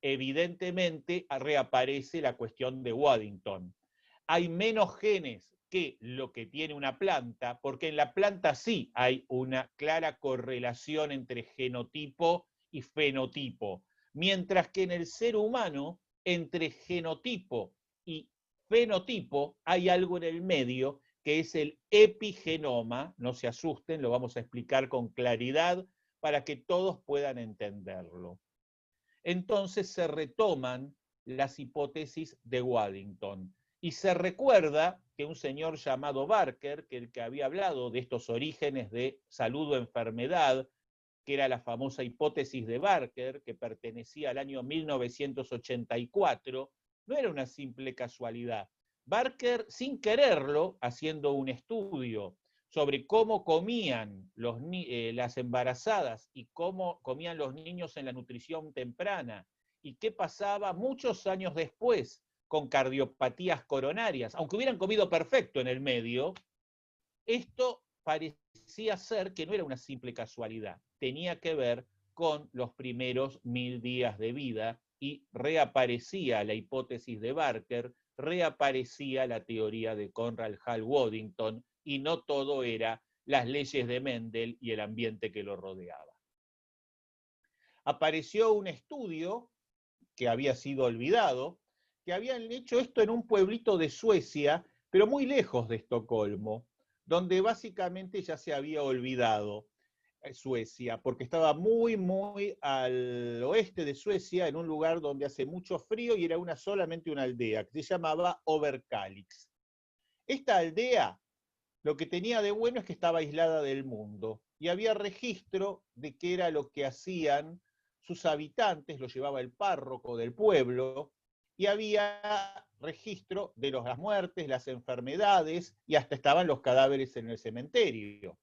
Evidentemente reaparece la cuestión de Waddington. Hay menos genes que lo que tiene una planta, porque en la planta sí hay una clara correlación entre genotipo y fenotipo, mientras que en el ser humano, entre genotipo y fenotipo, hay algo en el medio que es el epigenoma. No se asusten, lo vamos a explicar con claridad para que todos puedan entenderlo. Entonces se retoman las hipótesis de Waddington. Y se recuerda que un señor llamado Barker, que el que había hablado de estos orígenes de salud o enfermedad, que era la famosa hipótesis de Barker, que pertenecía al año 1984, no era una simple casualidad. Barker, sin quererlo, haciendo un estudio sobre cómo comían las embarazadas y cómo comían los niños en la nutrición temprana y qué pasaba muchos años después con cardiopatías coronarias, aunque hubieran comido perfecto en el medio, esto parecía ser que no era una simple casualidad, tenía que ver con los primeros 1000 días de vida y reaparecía la hipótesis de Barker, reaparecía la teoría de Conrad Hall Waddington, y no todo era las leyes de Mendel y el ambiente que lo rodeaba. Apareció un estudio que había sido olvidado, que habían hecho esto en un pueblito de Suecia, pero muy lejos de Estocolmo, donde básicamente ya se había olvidado Suecia, porque estaba muy, muy al oeste de Suecia, en un lugar donde hace mucho frío y era solamente una aldea, que se llamaba Överkalix. Esta aldea, lo que tenía de bueno es que estaba aislada del mundo y había registro de qué era lo que hacían sus habitantes, lo llevaba el párroco del pueblo, y había registro de las muertes, las enfermedades, y hasta estaban los cadáveres en el cementerio.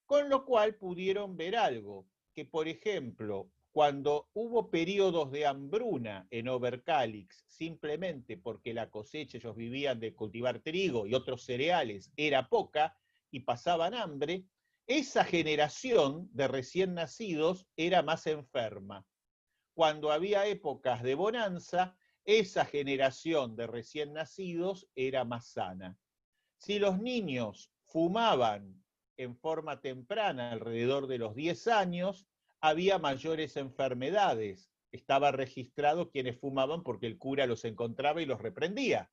Con lo cual pudieron ver algo, que por ejemplo, cuando hubo periodos de hambruna en Överkalix, simplemente porque la cosecha, ellos vivían de cultivar trigo y otros cereales, era poca y pasaban hambre, esa generación de recién nacidos era más enferma. Cuando había épocas de bonanza, esa generación de recién nacidos era más sana. Si los niños fumaban en forma temprana, alrededor de los 10 años, había mayores enfermedades. Estaba registrado quienes fumaban porque el cura los encontraba y los reprendía.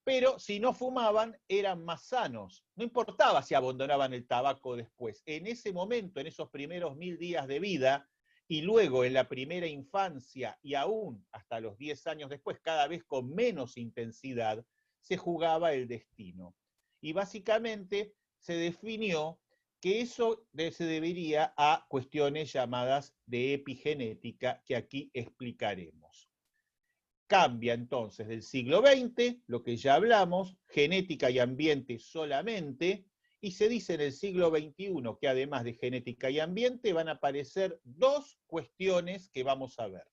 Pero si no fumaban, eran más sanos. No importaba si abandonaban el tabaco después. En ese momento, en esos primeros 1000 días de vida, y luego en la primera infancia, y aún hasta los 10 años después, cada vez con menos intensidad, se jugaba el destino. Y básicamente se definió que eso se debería a cuestiones llamadas de epigenética, que aquí explicaremos. Cambia entonces del siglo XX, lo que ya hablamos, genética y ambiente solamente, y se dice en el siglo XXI que además de genética y ambiente van a aparecer dos cuestiones que vamos a ver.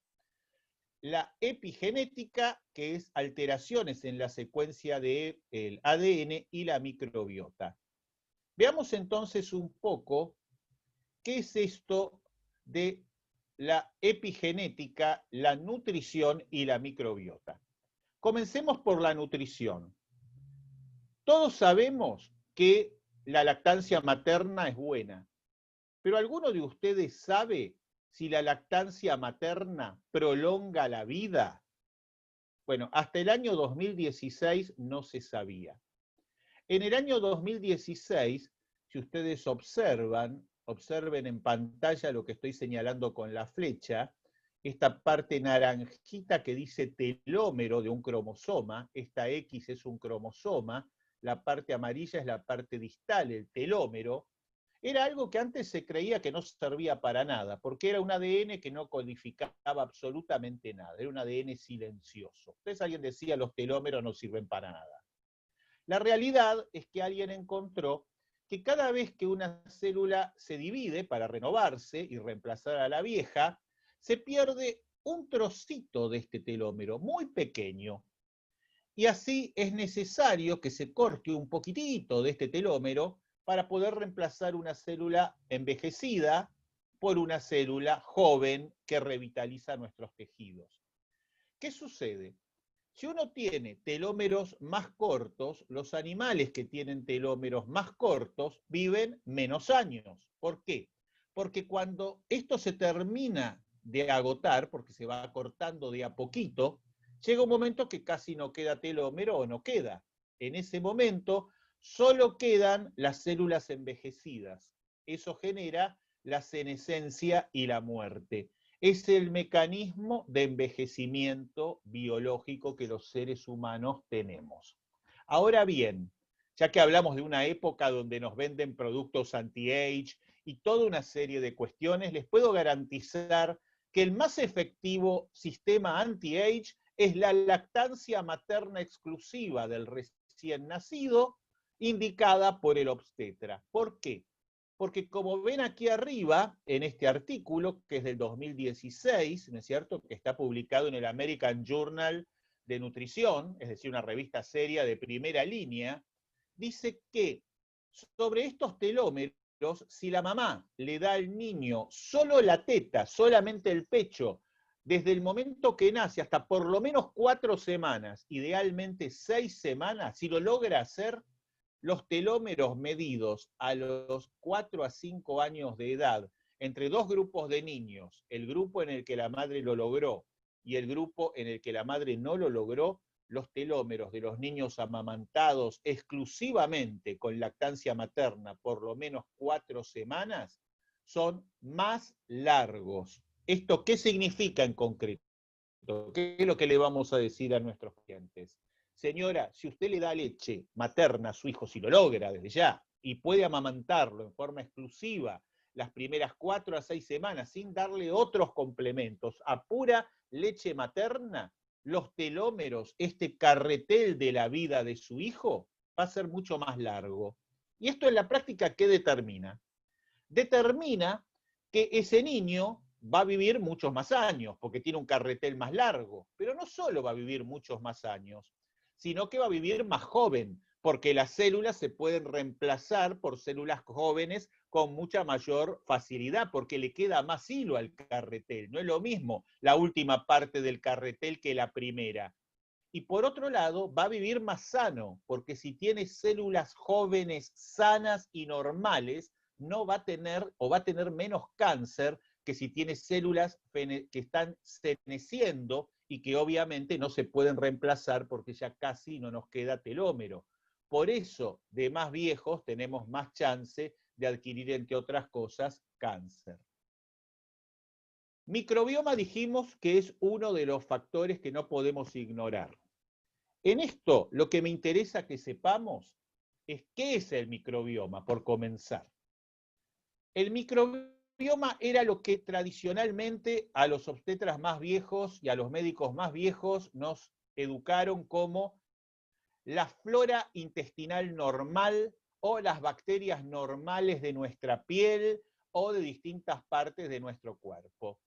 La epigenética, que es alteraciones en la secuencia del ADN, y la microbiota. Veamos entonces un poco qué es esto de la epigenética, la nutrición y la microbiota. Comencemos por la nutrición. Todos sabemos que la lactancia materna es buena, pero ¿alguno de ustedes sabe si la lactancia materna prolonga la vida? Bueno, hasta el año 2016 no se sabía. En el año 2016, si ustedes observen en pantalla lo que estoy señalando con la flecha, esta parte naranjita que dice telómero de un cromosoma, esta X es un cromosoma, la parte amarilla es la parte distal, el telómero, era algo que antes se creía que no servía para nada, porque era un ADN que no codificaba absolutamente nada, era un ADN silencioso. Entonces alguien decía, los telómeros no sirven para nada. La realidad es que alguien encontró que cada vez que una célula se divide para renovarse y reemplazar a la vieja, se pierde un trocito de este telómero, muy pequeño. Y así es necesario que se corte un poquitito de este telómero para poder reemplazar una célula envejecida por una célula joven que revitaliza nuestros tejidos. ¿Qué sucede? Si uno tiene telómeros más cortos, los animales que tienen telómeros más cortos viven menos años. ¿Por qué? Porque cuando esto se termina de agotar, porque se va cortando de a poquito, llega un momento que casi no queda telómero o no queda. En ese momento solo quedan las células envejecidas. Eso genera la senescencia y la muerte. Es el mecanismo de envejecimiento biológico que los seres humanos tenemos. Ahora bien, ya que hablamos de una época donde nos venden productos anti-age y toda una serie de cuestiones, les puedo garantizar que el más efectivo sistema anti-age es la lactancia materna exclusiva del recién nacido, indicada por el obstetra. ¿Por qué? Porque como ven aquí arriba, en este artículo, que es del 2016, ¿no es cierto?, que está publicado en el American Journal de Nutrición, es decir, una revista seria de primera línea, dice que sobre estos telómeros, si la mamá le da al niño solo la teta, solamente el pecho, desde el momento que nace hasta por lo menos 4 semanas, idealmente 6 semanas, si lo logra hacer, los telómeros medidos a los 4 a 5 años de edad entre dos grupos de niños, el grupo en el que la madre lo logró y el grupo en el que la madre no lo logró, los telómeros de los niños amamantados exclusivamente con lactancia materna por lo menos 4 semanas son más largos. ¿Esto qué significa en concreto? ¿Qué es lo que le vamos a decir a nuestros clientes? Señora, si usted le da leche materna a su hijo, si lo logra desde ya, y puede amamantarlo en forma exclusiva las primeras 4 a 6 semanas, sin darle otros complementos, a pura leche materna, los telómeros, este carretel de la vida de su hijo, va a ser mucho más largo. Y esto en la práctica, ¿qué determina? Determina que ese niño va a vivir muchos más años, porque tiene un carretel más largo, pero no solo va a vivir muchos más años, sino que va a vivir más joven, porque las células se pueden reemplazar por células jóvenes con mucha mayor facilidad, porque le queda más hilo al carretel. No es lo mismo la última parte del carretel que la primera. Y por otro lado, va a vivir más sano, porque si tiene células jóvenes, sanas y normales, no va a tener o va a tener menos cáncer que si tiene células que están feneciendo y que obviamente no se pueden reemplazar porque ya casi no nos queda telómero. Por eso, de más viejos tenemos más chance de adquirir, entre otras cosas, cáncer. Microbioma dijimos que es uno de los factores que no podemos ignorar. En esto, lo que me interesa que sepamos es qué es el microbioma, por comenzar. El microbioma era lo que tradicionalmente a los obstetras más viejos y a los médicos más viejos nos educaron como la flora intestinal normal o las bacterias normales de nuestra piel o de distintas partes de nuestro cuerpo.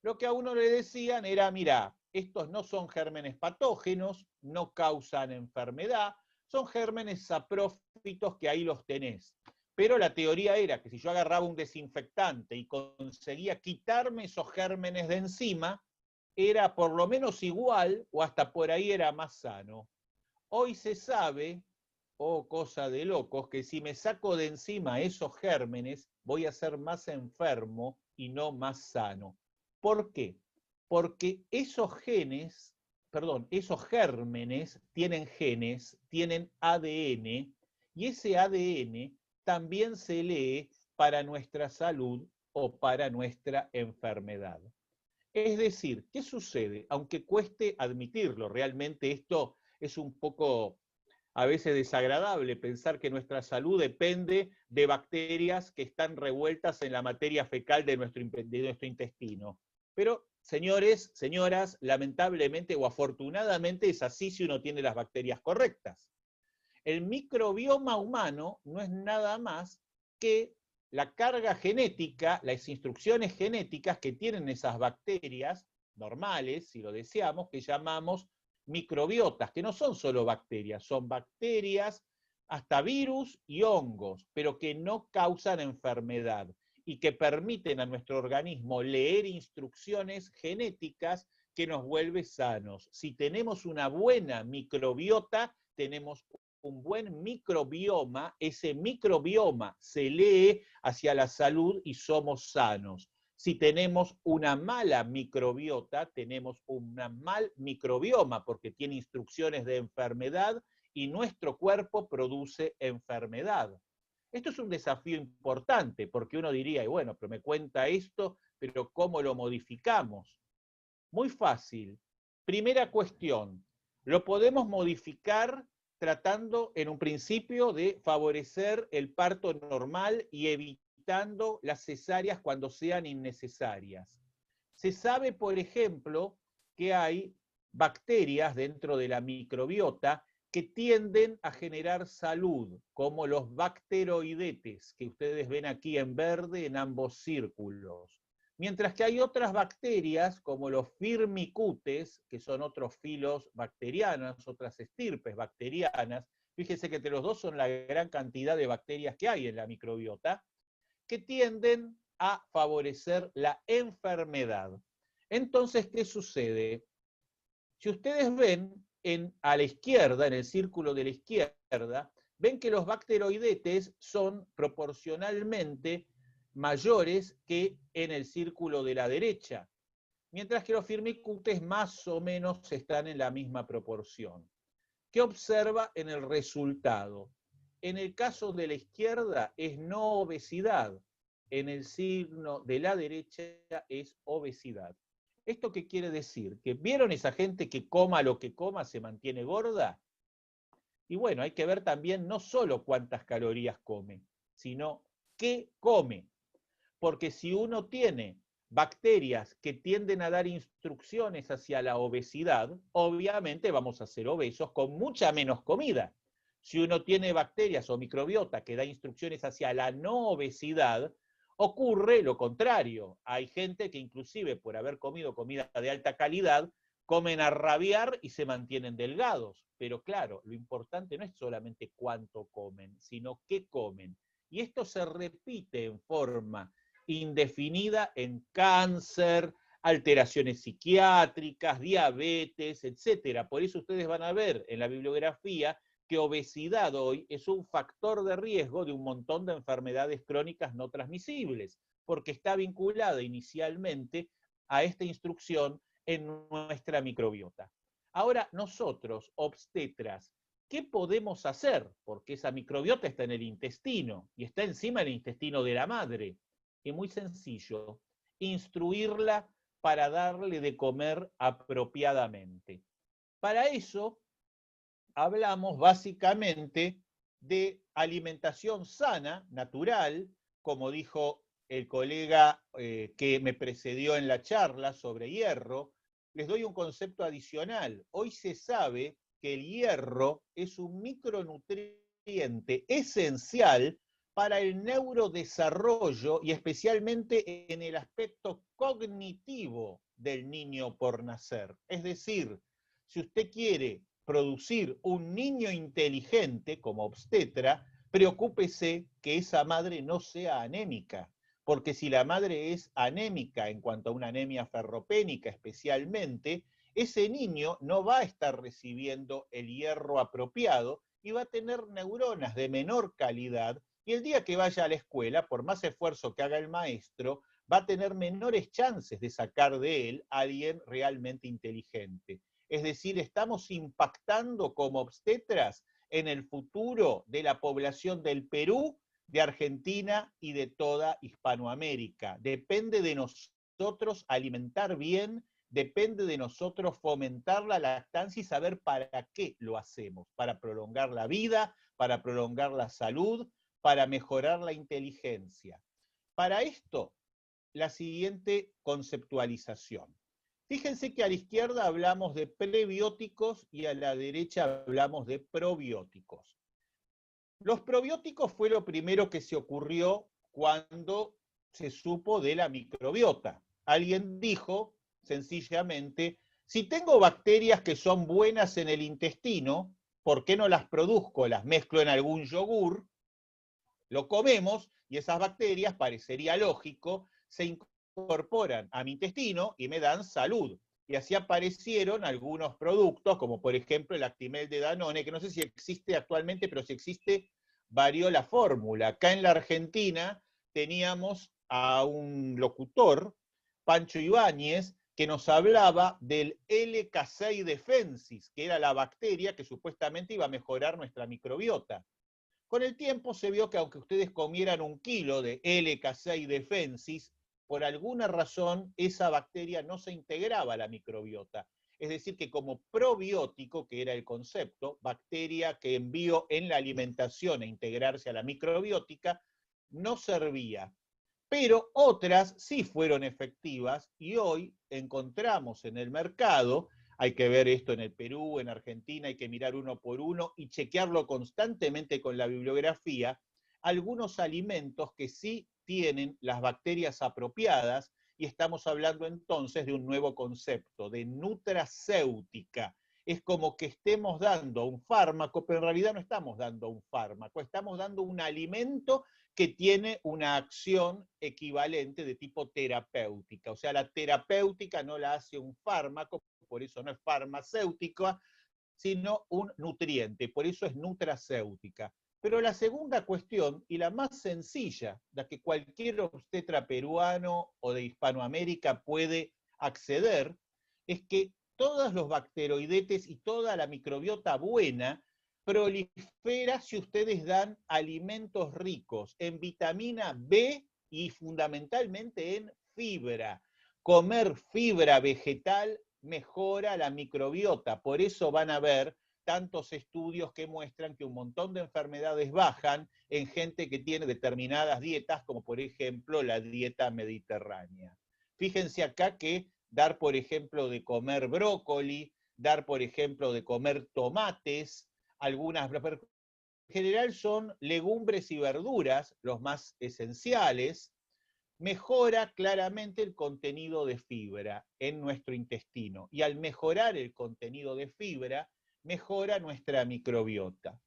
Lo que a uno le decían era, mira, estos no son gérmenes patógenos, no causan enfermedad, son gérmenes saprófitos que ahí los tenés. Pero la teoría era que si yo agarraba un desinfectante y conseguía quitarme esos gérmenes de encima, era por lo menos igual o hasta por ahí era más sano. Hoy se sabe, cosa de locos, que si me saco de encima esos gérmenes, voy a ser más enfermo y no más sano. ¿Por qué? Porque esos gérmenes tienen genes, tienen ADN, y ese ADN también se lee para nuestra salud o para nuestra enfermedad. Es decir, ¿qué sucede? Aunque cueste admitirlo, realmente esto es un poco a veces desagradable pensar que nuestra salud depende de bacterias que están revueltas en la materia fecal de nuestro intestino. Pero, señores, señoras, lamentablemente o afortunadamente es así si uno tiene las bacterias correctas. El microbioma humano no es nada más que la carga genética, las instrucciones genéticas que tienen esas bacterias normales, si lo deseamos, que llamamos microbiotas, que no son solo bacterias, son bacterias, hasta virus y hongos, pero que no causan enfermedad y que permiten a nuestro organismo leer instrucciones genéticas que nos vuelven sanos. Si tenemos una buena microbiota, tenemos un buen microbioma, ese microbioma se lee hacia la salud y somos sanos. Si tenemos una mala microbiota, tenemos un mal microbioma porque tiene instrucciones de enfermedad y nuestro cuerpo produce enfermedad. Esto es un desafío importante porque uno diría, y bueno, pero me cuenta esto, pero ¿cómo lo modificamos? Muy fácil. Primera cuestión, lo podemos modificar tratando en un principio de favorecer el parto normal y evitando las cesáreas cuando sean innecesarias. Se sabe, por ejemplo, que hay bacterias dentro de la microbiota que tienden a generar salud, como los bacteroidetes, que ustedes ven aquí en verde en ambos círculos. Mientras que hay otras bacterias, como los firmicutes, que son otros filos bacterianos, otras estirpes bacterianas, fíjense que entre los dos son la gran cantidad de bacterias que hay en la microbiota, que tienden a favorecer la enfermedad. Entonces, ¿qué sucede? Si ustedes ven a la izquierda, en el círculo de la izquierda, ven que los bacteroidetes son proporcionalmente mayores que en el círculo de la derecha, mientras que los firmicutes más o menos están en la misma proporción. ¿Qué observa en el resultado? En el caso de la izquierda es no obesidad, en el signo de la derecha es obesidad. ¿Esto qué quiere decir? ¿Que vieron esa gente que coma lo que coma se mantiene gorda? Y bueno, hay que ver también no solo cuántas calorías come, sino qué come. Porque si uno tiene bacterias que tienden a dar instrucciones hacia la obesidad, obviamente vamos a ser obesos con mucha menos comida. Si uno tiene bacterias o microbiota que da instrucciones hacia la no obesidad, ocurre lo contrario. Hay gente que inclusive por haber comido comida de alta calidad comen a rabiar y se mantienen delgados. Pero claro, lo importante no es solamente cuánto comen, sino qué comen. Y esto se repite en forma indefinida en cáncer, alteraciones psiquiátricas, diabetes, etc. Por eso ustedes van a ver en la bibliografía que obesidad hoy es un factor de riesgo de un montón de enfermedades crónicas no transmisibles, porque está vinculada inicialmente a esta instrucción en nuestra microbiota. Ahora, nosotros, obstetras, ¿qué podemos hacer? Porque esa microbiota está en el intestino y está encima del intestino de la madre. Es muy sencillo, instruirla para darle de comer apropiadamente. Para eso, hablamos básicamente de alimentación sana, natural, como dijo el colega que me precedió en la charla sobre hierro. Les doy un concepto adicional. Hoy se sabe que el hierro es un micronutriente esencial para el neurodesarrollo y especialmente en el aspecto cognitivo del niño por nacer. Es decir, si usted quiere producir un niño inteligente como obstetra, preocúpese que esa madre no sea anémica, porque si la madre es anémica en cuanto a una anemia ferropénica especialmente, ese niño no va a estar recibiendo el hierro apropiado y va a tener neuronas de menor calidad, y el día que vaya a la escuela, por más esfuerzo que haga el maestro, va a tener menores chances de sacar de él a alguien realmente inteligente. Es decir, estamos impactando como obstetras en el futuro de la población del Perú, de Argentina y de toda Hispanoamérica. Depende de nosotros alimentar bien, depende de nosotros fomentar la lactancia y saber para qué lo hacemos, para prolongar la vida, para prolongar la salud, para mejorar la inteligencia. Para esto, la siguiente conceptualización. Fíjense que a la izquierda hablamos de prebióticos y a la derecha hablamos de probióticos. Los probióticos fue lo primero que se ocurrió cuando se supo de la microbiota. Alguien dijo, sencillamente, si tengo bacterias que son buenas en el intestino, ¿por qué no las produzco? Las mezclo en algún yogur, lo comemos y esas bacterias, parecería lógico, se incorporan a mi intestino y me dan salud. Y así aparecieron algunos productos, como por ejemplo el Actimel de Danone, que no sé si existe actualmente, pero si existe, varió la fórmula. Acá en la Argentina teníamos a un locutor, Pancho Ibáñez, que nos hablaba del LK6 defensis, que era la bacteria que supuestamente iba a mejorar nuestra microbiota. Con el tiempo se vio que aunque ustedes comieran 1 kilo de LK6 defensis, por alguna razón esa bacteria no se integraba a la microbiota. Es decir, que como probiótico, que era el concepto, bacteria que envío en la alimentación a integrarse a la microbiótica, no servía. Pero otras sí fueron efectivas y hoy encontramos en el mercado, hay que ver esto en el Perú, en Argentina, hay que mirar uno por uno y chequearlo constantemente con la bibliografía, algunos alimentos que sí tienen las bacterias apropiadas, y estamos hablando entonces de un nuevo concepto, de nutracéutica. Es como que estemos dando un fármaco, pero en realidad no estamos dando un fármaco, estamos dando un alimento que tiene una acción equivalente de tipo terapéutica. O sea, la terapéutica no la hace un fármaco, por eso no es farmacéutica, sino un nutriente, por eso es nutracéutica. Pero la segunda cuestión, y la más sencilla, la que cualquier obstetra peruano o de Hispanoamérica puede acceder, es que todos los bacteroidetes y toda la microbiota buena prolifera si ustedes dan alimentos ricos en vitamina B y fundamentalmente en fibra. Comer fibra vegetal mejora la microbiota, por eso van a ver tantos estudios que muestran que un montón de enfermedades bajan en gente que tiene determinadas dietas, como por ejemplo la dieta mediterránea. Fíjense acá que dar, por ejemplo, de comer brócoli, dar, por ejemplo, de comer tomates, algunas, en general son legumbres y verduras los más esenciales, mejora claramente el contenido de fibra en nuestro intestino. Y al mejorar el contenido de fibra, mejora nuestra microbiota.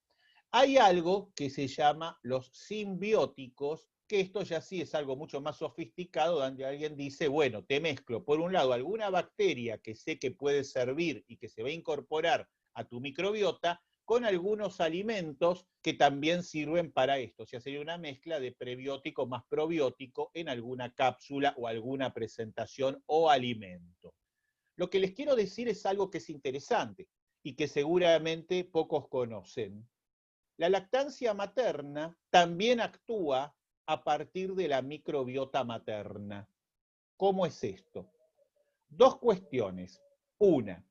Hay algo que se llama los simbióticos, que esto ya sí es algo mucho más sofisticado, donde alguien dice, bueno, te mezclo por un lado alguna bacteria que sé que puede servir y que se va a incorporar a tu microbiota, con algunos alimentos que también sirven para esto. O sea, sería una mezcla de prebiótico más probiótico en alguna cápsula o alguna presentación o alimento. Lo que les quiero decir es algo que es interesante y que seguramente pocos conocen. La lactancia materna también actúa a partir de la microbiota materna. ¿Cómo es esto? Dos cuestiones. Una,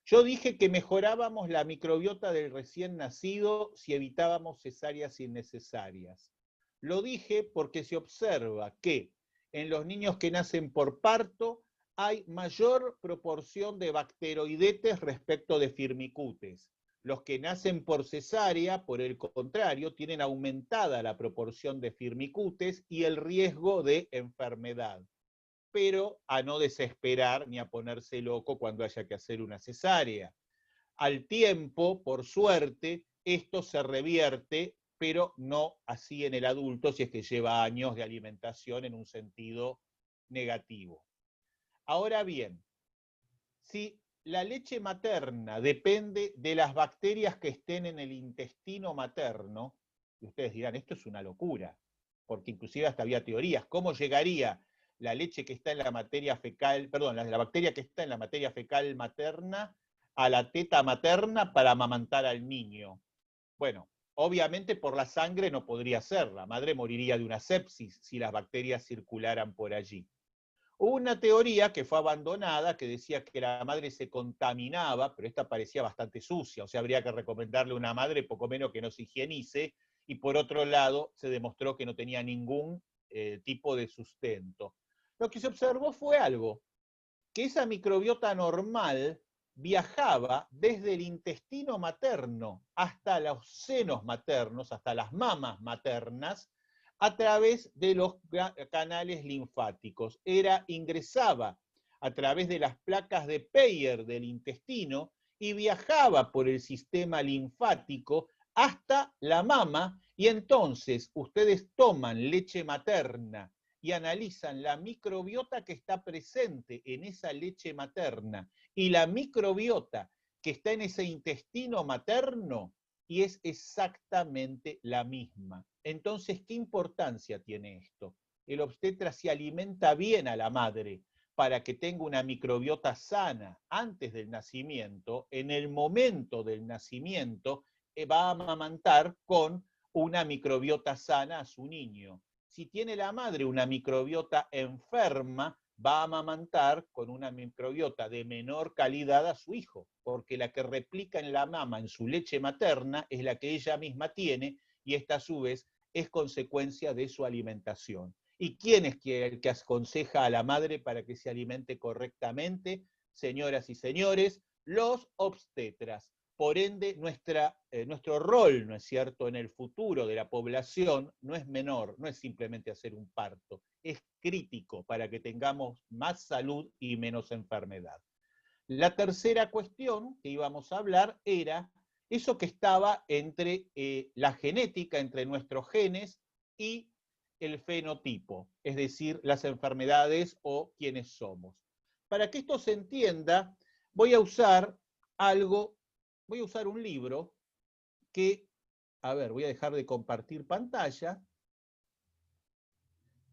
yo dije que mejorábamos la microbiota del recién nacido si evitábamos cesáreas innecesarias. Lo dije porque se observa que en los niños que nacen por parto hay mayor proporción de bacteroidetes respecto de firmicutes. Los que nacen por cesárea, por el contrario, tienen aumentada la proporción de firmicutes y el riesgo de enfermedad. Pero a no desesperar ni a ponerse loco cuando haya que hacer una cesárea. Al tiempo, por suerte, esto se revierte, pero no así en el adulto, si es que lleva años de alimentación en un sentido negativo. Ahora bien, si la leche materna depende de las bacterias que estén en el intestino materno, y ustedes dirán, esto es una locura, porque inclusive hasta había teorías, ¿cómo llegaría la leche que está en la materia fecal, perdón, la bacteria que está en la materia fecal materna a la teta materna para amamantar al niño? Bueno, obviamente por la sangre no podría ser, la madre moriría de una sepsis si las bacterias circularan por allí. Hubo una teoría que fue abandonada que decía que la madre se contaminaba, pero esta parecía bastante sucia, o sea, habría que recomendarle a una madre poco menos que no se higienice, y por otro lado se demostró que no tenía ningún tipo de sustento. Lo que se observó fue algo, que esa microbiota normal viajaba desde el intestino materno hasta los senos maternos, hasta las mamas maternas, a través de los canales linfáticos. Ingresaba a través de las placas de Peyer del intestino y viajaba por el sistema linfático hasta la mama, y entonces ustedes toman leche materna y analizan la microbiota que está presente en esa leche materna y la microbiota que está en ese intestino materno, y es exactamente la misma. Entonces, ¿qué importancia tiene esto? El obstetra se alimenta bien a la madre para que tenga una microbiota sana antes del nacimiento. En el momento del nacimiento va a amamantar con una microbiota sana a su niño. Si tiene la madre una microbiota enferma, va a amamantar con una microbiota de menor calidad a su hijo, porque la que replica en la mama, en su leche materna, es la que ella misma tiene, y esta a su vez es consecuencia de su alimentación. ¿Y quién es el que aconseja a la madre para que se alimente correctamente? Señoras y señores, los obstetras. Por ende, nuestro rol, ¿no es cierto?, en el futuro de la población no es menor, no es simplemente hacer un parto, es crítico para que tengamos más salud y menos enfermedad. La tercera cuestión que íbamos a hablar era eso que estaba entre la genética, entre nuestros genes y el fenotipo, es decir, las enfermedades o quiénes somos. Para que esto se entienda, voy a usar un libro que, voy a dejar de compartir pantalla,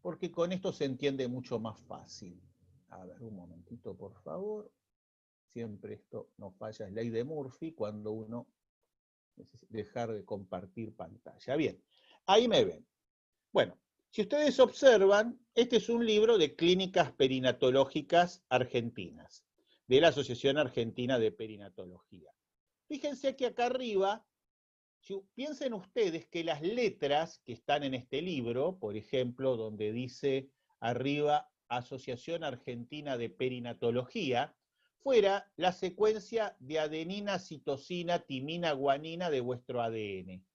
porque con esto se entiende mucho más fácil. A ver, un momentito, por favor. Siempre esto no falla, es ley de Murphy, cuando uno necesita dejar de compartir pantalla. Bien, ahí me ven. Bueno, si ustedes observan, este es un libro de clínicas perinatológicas argentinas, de la Asociación Argentina de Perinatología. Fíjense que acá arriba, piensen ustedes que las letras que están en este libro, por ejemplo, donde dice arriba Asociación Argentina de Perinatología, fuera la secuencia de adenina, citosina, timina, guanina de vuestro ADN.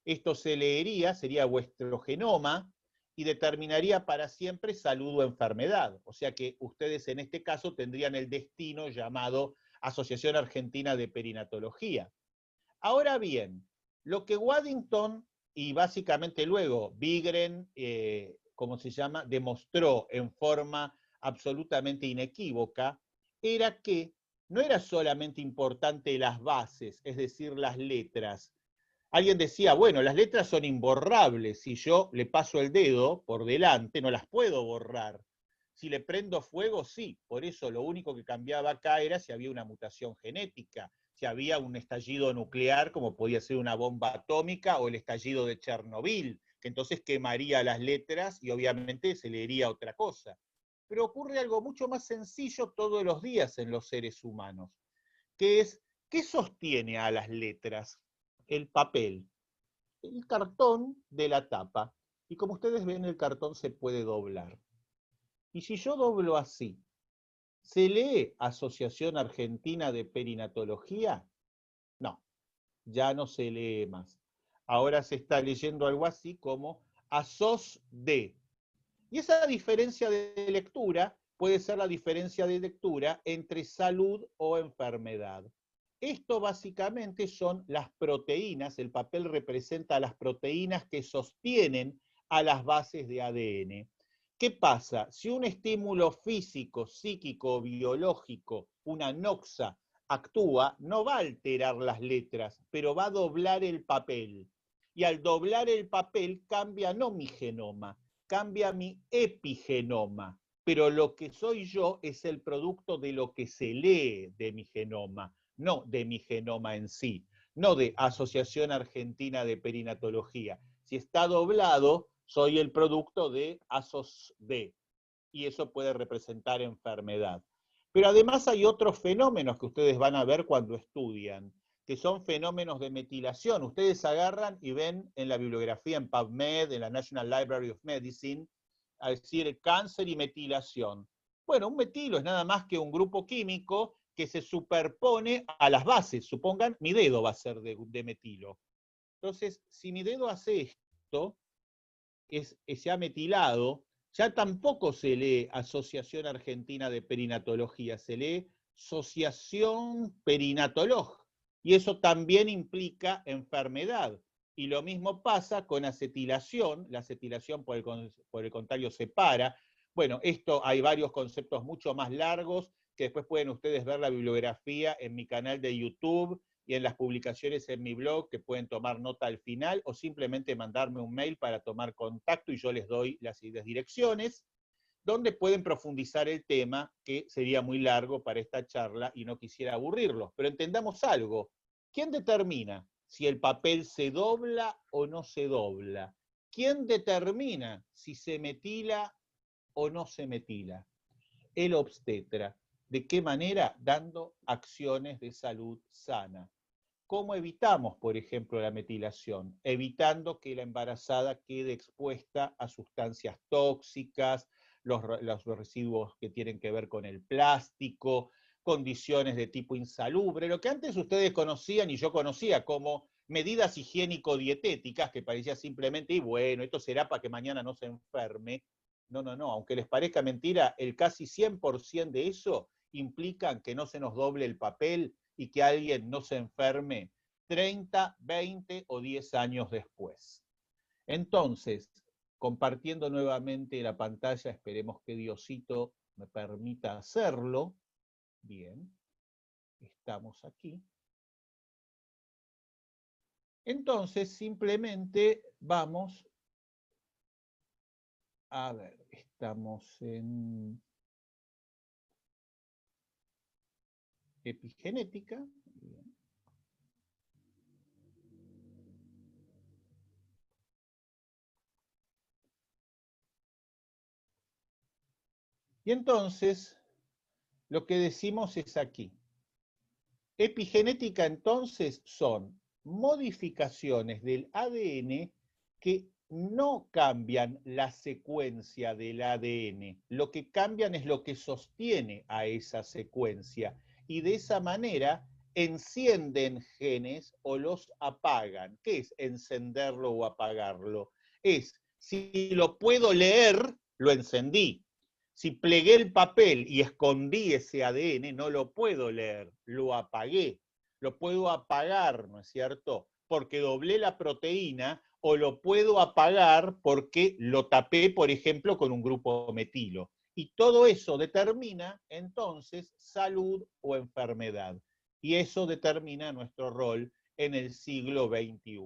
Esto se leería, sería vuestro genoma, y determinaría para siempre salud o enfermedad. O sea que ustedes en este caso tendrían el destino llamado Asociación Argentina de Perinatología. Ahora bien, lo que Waddington y básicamente luego Vigren, ¿cómo se llama?, demostró en forma absolutamente inequívoca, era que no era solamente importante las bases, es decir, las letras. Alguien decía, bueno, las letras son imborrables, si yo le paso el dedo por delante, no las puedo borrar. Si le prendo fuego, sí, por eso lo único que cambiaba acá era si había una mutación genética, si había un estallido nuclear, como podía ser una bomba atómica, o el estallido de Chernobyl, que entonces quemaría las letras y obviamente se leería otra cosa. Pero ocurre algo mucho más sencillo todos los días en los seres humanos, que es, ¿qué sostiene a las letras? El papel, el cartón de la tapa. Y como ustedes ven, el cartón se puede doblar. Y si yo doblo así, ¿se lee Asociación Argentina de Perinatología? No, ya no se lee más. Ahora se está leyendo algo así como ASOS-D. Y esa diferencia de lectura puede ser la diferencia de lectura entre salud o enfermedad. Esto básicamente son las proteínas, el papel representa las proteínas que sostienen a las bases de ADN. ¿Qué pasa? Si un estímulo físico, psíquico, biológico, una noxa, actúa, no va a alterar las letras, pero va a doblar el papel. Y al doblar el papel cambia no mi genoma, cambia mi epigenoma. Pero lo que soy yo es el producto de lo que se lee de mi genoma, no de mi genoma en sí, no de Asociación Argentina de Perinatología. Si está doblado, soy el producto de ASOS-D, y eso puede representar enfermedad. Pero además hay otros fenómenos que ustedes van a ver cuando estudian, que son fenómenos de metilación. Ustedes agarran y ven en la bibliografía, en PubMed, en la National Library of Medicine, a decir cáncer y metilación. Bueno, un metilo es nada más que un grupo químico que se superpone a las bases. Supongan, mi dedo va a ser de metilo. Entonces, si mi dedo hace esto, se ha metilado, ya tampoco se lee Asociación Argentina de Perinatología, se lee Asociación Perinatolog, y eso también implica enfermedad. Y lo mismo pasa con acetilación, la acetilación por el contrario se para. Bueno, esto hay varios conceptos mucho más largos, que después pueden ustedes ver la bibliografía en mi canal de YouTube, y en las publicaciones en mi blog, que pueden tomar nota al final, o simplemente mandarme un mail para tomar contacto y yo les doy las direcciones, donde pueden profundizar el tema, que sería muy largo para esta charla y no quisiera aburrirlos. Pero entendamos algo, ¿quién determina si el papel se dobla o no se dobla? ¿Quién determina si se metila o no se metila? El obstetra. ¿De qué manera? Dando acciones de salud sana. ¿Cómo evitamos, por ejemplo, la metilación? Evitando que la embarazada quede expuesta a sustancias tóxicas, los residuos que tienen que ver con el plástico, condiciones de tipo insalubre, lo que antes ustedes conocían y yo conocía como medidas higiénico-dietéticas, que parecía simplemente, y bueno, esto será para que mañana no se enferme. No, no, no, aunque les parezca mentira, el casi 100% de eso implica que no se nos doble el papel y que alguien no se enferme 30, 20 o 10 años después. Entonces, compartiendo nuevamente la pantalla, esperemos que Diosito me permita hacerlo. Bien, estamos aquí. Entonces, simplemente vamos a ver, estamos en epigenética. Bien. Y entonces, lo que decimos es aquí. Epigenética entonces son modificaciones del ADN que no cambian la secuencia del ADN. Lo que cambian es lo que sostiene a esa secuencia. Y de esa manera encienden genes o los apagan. ¿Qué es encenderlo o apagarlo? Es Si lo puedo leer, lo encendí. Si plegué el papel y escondí ese ADN, no lo puedo leer, lo apagué. Lo puedo apagar, ¿no es cierto? Porque doblé la proteína, o lo puedo apagar porque lo tapé, por ejemplo, con un grupo metilo. Y todo eso determina, entonces, salud o enfermedad. Y eso determina nuestro rol en el siglo XXI.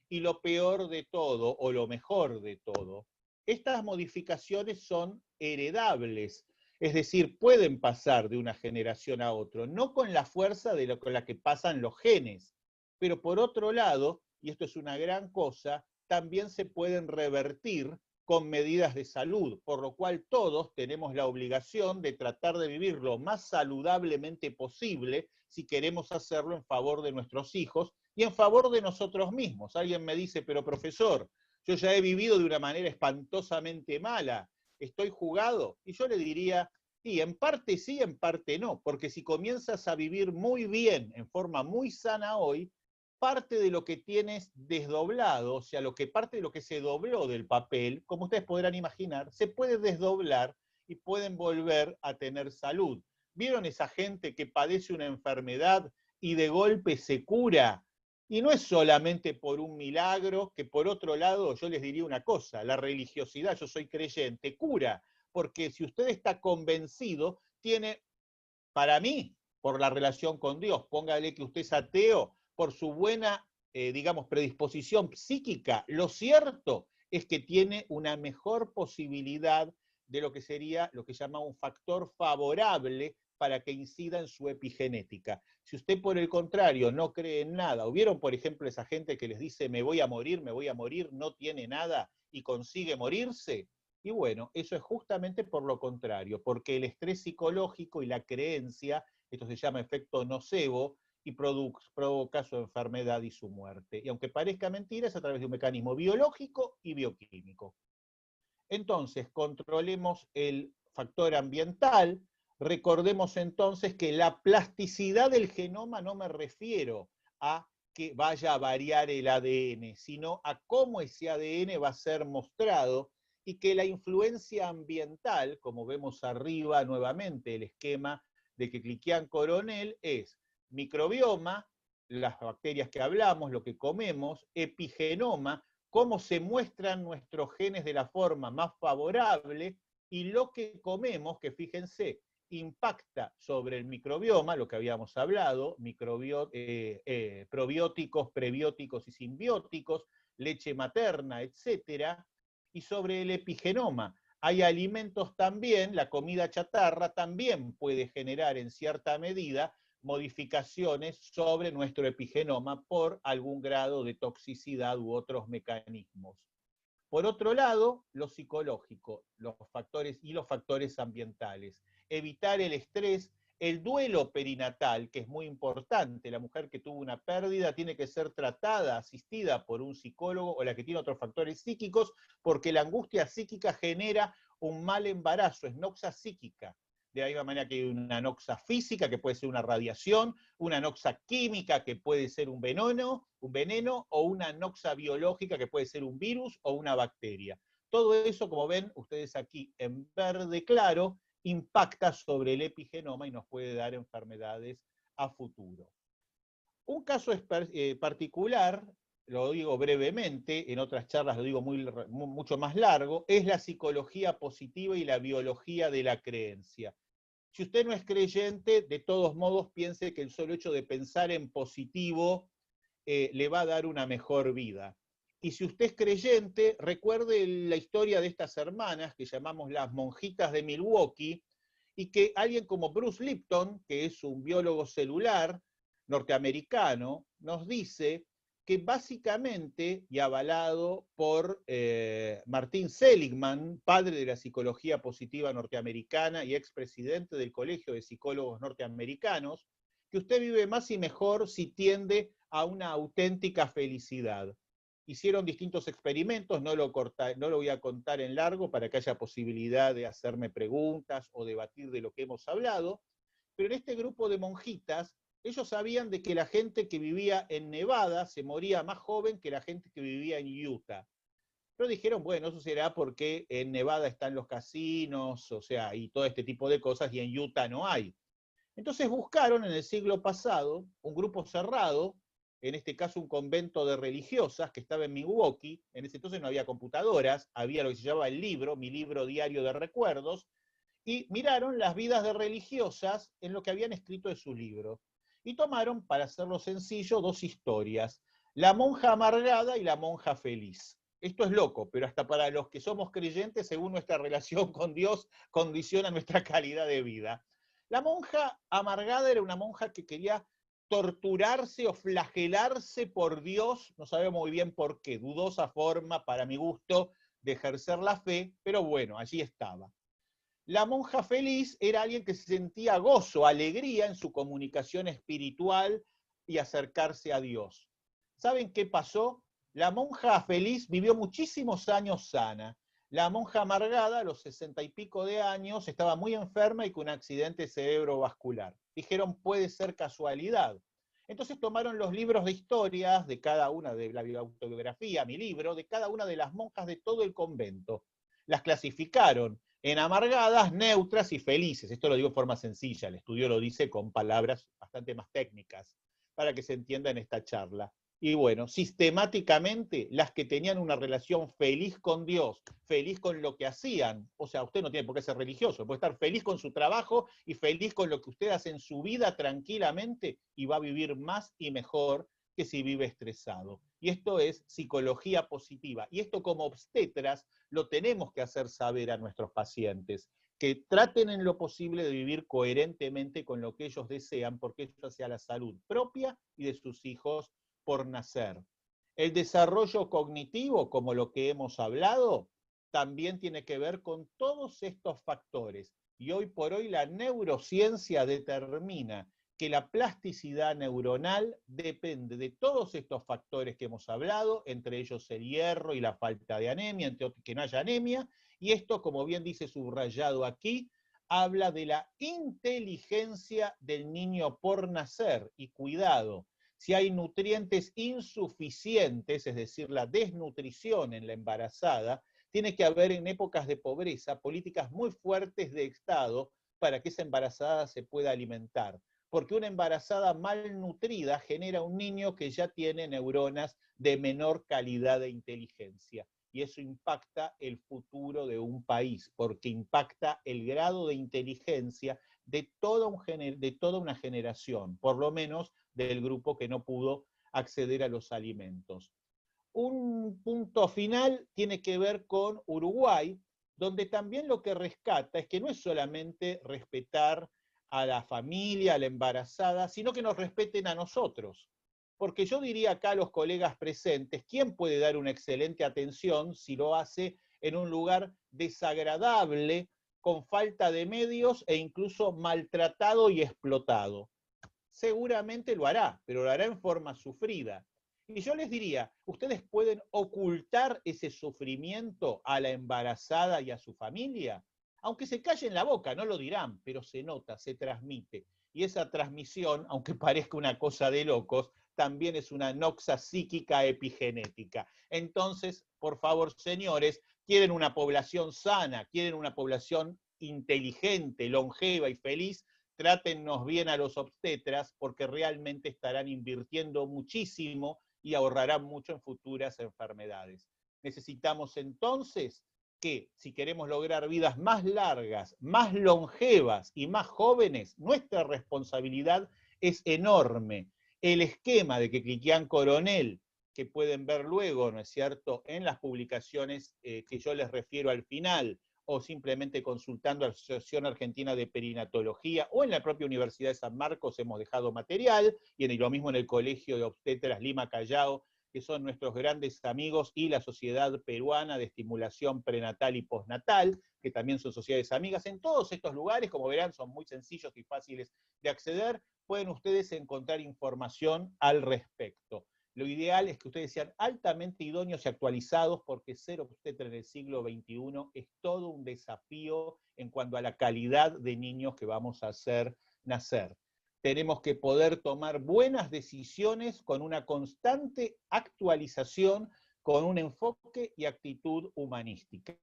Y lo peor de todo, o lo mejor de todo, estas modificaciones son heredables, es decir, pueden pasar de una generación a otra, no con la fuerza con la que pasan los genes, pero por otro lado, y esto es una gran cosa, también se pueden revertir con medidas de salud, por lo cual todos tenemos la obligación de tratar de vivir lo más saludablemente posible si queremos hacerlo en favor de nuestros hijos y en favor de nosotros mismos. Alguien me dice, pero profesor, yo ya he vivido de una manera espantosamente mala, ¿estoy jugado? Y yo le diría, sí, en parte sí, en parte no, porque si comienzas a vivir muy bien, en forma muy sana hoy, parte de lo que tienes desdoblado, o sea, parte de lo que se dobló del papel, como ustedes podrán imaginar, se puede desdoblar y pueden volver a tener salud. ¿Vieron esa gente que padece una enfermedad y de golpe se cura? Y no es solamente por un milagro, que por otro lado yo les diría una cosa, la religiosidad, yo soy creyente, cura, porque si usted está convencido, tiene, para mí, por la relación con Dios, póngale que usted es ateo, por su buena, digamos, predisposición psíquica, lo cierto es que tiene una mejor posibilidad de lo que sería lo que llama un factor favorable para que incida en su epigenética. Si usted, por el contrario, no cree en nada, o vieron, por ejemplo, esa gente que les dice me voy a morir, no tiene nada y consigue morirse, y bueno, eso es justamente por lo contrario, porque el estrés psicológico y la creencia, esto se llama efecto nocebo, y provoca su enfermedad y su muerte. Y aunque parezca mentira, es a través de un mecanismo biológico y bioquímico. Entonces, controlemos el factor ambiental. Recordemos entonces que la plasticidad del genoma no me refiero a que vaya a variar el ADN, sino a cómo ese ADN va a ser mostrado, y que la influencia ambiental, como vemos arriba nuevamente el esquema de Keklikian-Coronel, es microbioma, las bacterias que hablamos, lo que comemos, epigenoma, cómo se muestran nuestros genes de la forma más favorable, y lo que comemos, que fíjense, impacta sobre el microbioma, lo que habíamos hablado, probióticos, prebióticos y simbióticos, leche materna, etcétera, y sobre el epigenoma. Hay alimentos también, la comida chatarra también puede generar en cierta medida modificaciones sobre nuestro epigenoma por algún grado de toxicidad u otros mecanismos. Por otro lado, lo psicológico, los factores ambientales. Evitar el estrés, el duelo perinatal, que es muy importante. La mujer que tuvo una pérdida tiene que ser tratada, asistida por un psicólogo, o la que tiene otros factores psíquicos, porque la angustia psíquica genera un mal embarazo, es noxa psíquica. De la misma manera que hay una noxa física, que puede ser una radiación, una noxa química, que puede ser un veneno, o una noxa biológica, que puede ser un virus o una bacteria. Todo eso, como ven ustedes aquí en verde claro, impacta sobre el epigenoma y nos puede dar enfermedades a futuro. Un caso particular, lo digo brevemente, en otras charlas lo digo mucho más largo, es la psicología positiva y la biología de la creencia. Si usted no es creyente, de todos modos piense que el solo hecho de pensar en positivo le va a dar una mejor vida. Y si usted es creyente, recuerde la historia de estas hermanas que llamamos las monjitas de Milwaukee, y que alguien como Bruce Lipton, que es un biólogo celular norteamericano, nos dice que básicamente, y avalado por Martin Seligman, padre de la psicología positiva norteamericana y expresidente del Colegio de Psicólogos Norteamericanos, que usted vive más y mejor si tiende a una auténtica felicidad. Hicieron distintos experimentos, no lo voy a contar en largo para que haya posibilidad de hacerme preguntas o debatir de lo que hemos hablado, pero en este grupo de monjitas, ellos sabían de que la gente que vivía en Nevada se moría más joven que la gente que vivía en Utah. Pero dijeron, bueno, eso será porque en Nevada están los casinos, o sea, y todo este tipo de cosas, y en Utah no hay. Entonces buscaron en el siglo pasado un grupo cerrado, en este caso un convento de religiosas que estaba en Milwaukee. En ese entonces no había computadoras, había lo que se llamaba el libro, mi libro diario de recuerdos, y miraron las vidas de religiosas en lo que habían escrito de su libro. Y tomaron, para hacerlo sencillo, dos historias, la monja amargada y la monja feliz. Esto es loco, pero hasta para los que somos creyentes, según nuestra relación con Dios, condiciona nuestra calidad de vida. La monja amargada era una monja que quería torturarse o flagelarse por Dios, no sabemos muy bien por qué, dudosa forma, para mi gusto, de ejercer la fe, pero bueno, allí estaba. La monja feliz era alguien que sentía gozo, alegría en su comunicación espiritual y acercarse a Dios. ¿Saben qué pasó? La monja feliz vivió muchísimos años sana. La monja amargada, a los 60 y pico de años, estaba muy enferma y con un accidente cerebrovascular. Dijeron, puede ser casualidad. Entonces tomaron los libros de historias de cada una, de la autobiografía, mi libro, de cada una de las monjas de todo el convento. Las clasificaron en amargadas, neutras y felices. Esto lo digo de forma sencilla, el estudio lo dice con palabras bastante más técnicas, para que se entienda en esta charla. Y bueno, sistemáticamente las que tenían una relación feliz con Dios, feliz con lo que hacían, o sea, usted no tiene por qué ser religioso, puede estar feliz con su trabajo y feliz con lo que usted hace en su vida tranquilamente y va a vivir más y mejor que si vive estresado. Y esto es psicología positiva. Y esto como obstetras lo tenemos que hacer saber a nuestros pacientes, que traten en lo posible de vivir coherentemente con lo que ellos desean, porque eso sea la salud propia y de sus hijos por nacer. El desarrollo cognitivo, como lo que hemos hablado, también tiene que ver con todos estos factores. Y hoy por hoy la neurociencia determina que la plasticidad neuronal depende de todos estos factores que hemos hablado, entre ellos el hierro y la falta de anemia, entre otros, que no haya anemia, y esto, como bien dice subrayado aquí, habla de la inteligencia del niño por nacer, y cuidado, si hay nutrientes insuficientes, es decir, la desnutrición en la embarazada, tiene que haber en épocas de pobreza políticas muy fuertes de Estado para que esa embarazada se pueda alimentar. Porque una embarazada malnutrida genera un niño que ya tiene neuronas de menor calidad de inteligencia. Y eso impacta el futuro de un país, porque impacta el grado de inteligencia de toda una generación, por lo menos del grupo que no pudo acceder a los alimentos. Un punto final tiene que ver con Uruguay, donde también lo que rescata es que no es solamente respetar a la familia, a la embarazada, sino que nos respeten a nosotros. Porque yo diría acá a los colegas presentes, ¿quién puede dar una excelente atención si lo hace en un lugar desagradable, con falta de medios e incluso maltratado y explotado? Seguramente lo hará, pero lo hará en forma sufrida. Y yo les diría, ustedes pueden ocultar ese sufrimiento a la embarazada y a su familia, aunque se callen la boca, no lo dirán, pero se nota, se transmite. Y esa transmisión, aunque parezca una cosa de locos, también es una noxa psíquica epigenética. Entonces, por favor, señores, quieren una población sana, quieren una población inteligente, longeva y feliz, trátennos bien a los obstetras porque realmente estarán invirtiendo muchísimo y ahorrarán mucho en futuras enfermedades. Necesitamos entonces que, si queremos lograr vidas más largas, más longevas y más jóvenes, nuestra responsabilidad es enorme. El esquema de que Cliquián Coronel, que pueden ver luego, ¿no es cierto?, en las publicaciones que yo les refiero al final, o simplemente consultando a la Asociación Argentina de Perinatología, o en la propia Universidad de San Marcos hemos dejado material, y lo mismo en el Colegio de Obstetras Lima Callao, que son nuestros grandes amigos, y la Sociedad Peruana de Estimulación Prenatal y Postnatal, que también son sociedades amigas. En todos estos lugares, como verán, son muy sencillos y fáciles de acceder, pueden ustedes encontrar información al respecto. Lo ideal es que ustedes sean altamente idóneos y actualizados, porque ser obstetra en el siglo XXI es todo un desafío en cuanto a la calidad de niños que vamos a hacer nacer. Tenemos que poder tomar buenas decisiones con una constante actualización con un enfoque y actitud humanística.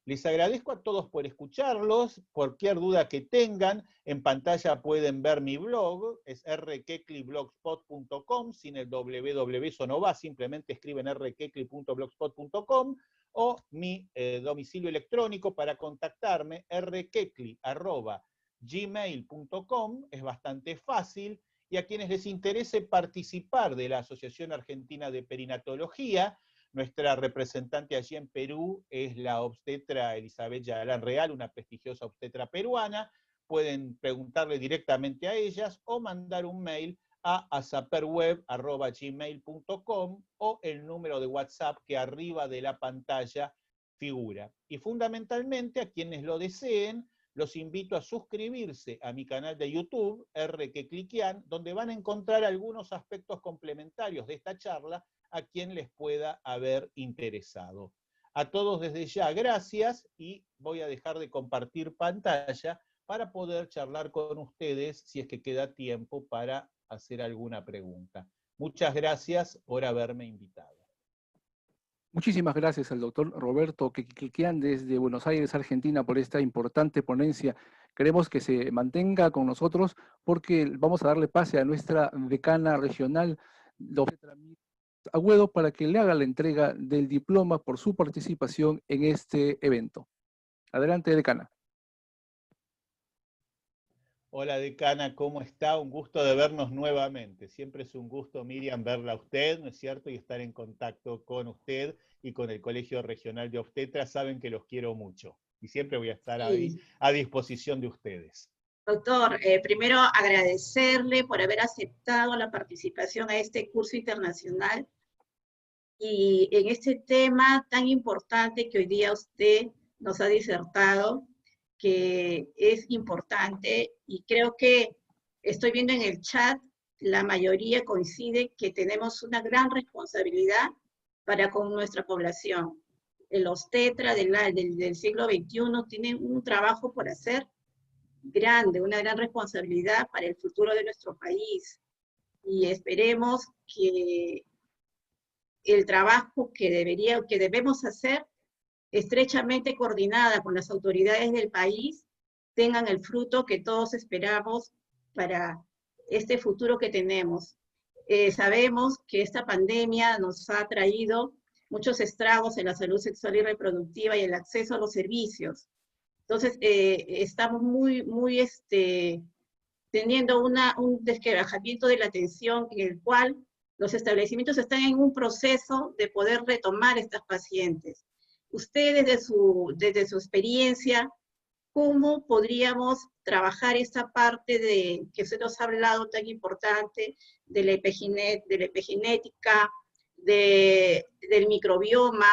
Les agradezco a todos por escucharlos. Cualquier duda que tengan, en pantalla pueden ver mi blog, es rkekliblogspot.com, sin el www, eso no va, simplemente escriben rkekli.blogspot.com, o mi domicilio electrónico para contactarme, rkekli@gmail.com, es bastante fácil, y a quienes les interese participar de la Asociación Argentina de Perinatología, nuestra representante allí en Perú es la obstetra Elizabeth Yagalán Real, una prestigiosa obstetra peruana. Pueden preguntarle directamente a ellas o mandar un mail a asaperweb@gmail.com o el número de WhatsApp que arriba de la pantalla figura. Y fundamentalmente, a quienes lo deseen, los invito a suscribirse a mi canal de YouTube, RQuecliquian, donde van a encontrar algunos aspectos complementarios de esta charla a quien les pueda haber interesado. A todos desde ya, gracias, y voy a dejar de compartir pantalla para poder charlar con ustedes si es que queda tiempo para hacer alguna pregunta. Muchas gracias por haberme invitado. Muchísimas gracias al doctor Roberto Quequelquian desde Buenos Aires, Argentina, por esta importante ponencia. Queremos que se mantenga con nosotros porque vamos a darle pase a nuestra decana regional, doctora Agüedo, para que le haga la entrega del diploma por su participación en este evento. Adelante, decana. Hola, decana, ¿cómo está? Un gusto de vernos nuevamente. Siempre es un gusto, Miriam, verla a usted, ¿no es cierto? Y estar en contacto con usted y con el Colegio Regional de Obstetras. Saben que los quiero mucho y siempre voy a estar ahí a disposición de ustedes. Doctor, primero agradecerle por haber aceptado la participación a este curso internacional y en este tema tan importante que hoy día usted nos ha disertado, que es importante, y creo que estoy viendo en el chat, la mayoría coincide que tenemos una gran responsabilidad para con nuestra población. El obstetra del siglo XXI tiene un trabajo por hacer grande, una gran responsabilidad para el futuro de nuestro país, y esperemos que el trabajo que debemos hacer, estrechamente coordinada con las autoridades del país, tengan el fruto que todos esperamos para este futuro que tenemos. Sabemos que esta pandemia nos ha traído muchos estragos en la salud sexual y reproductiva y el acceso a los servicios. Entonces, estamos teniendo un desquebrajamiento de la atención en el cual los establecimientos están en un proceso de poder retomar a estas pacientes. Usted, desde su experiencia, ¿cómo podríamos trabajar esa parte de que usted nos ha hablado tan importante de la epigenética, del microbioma?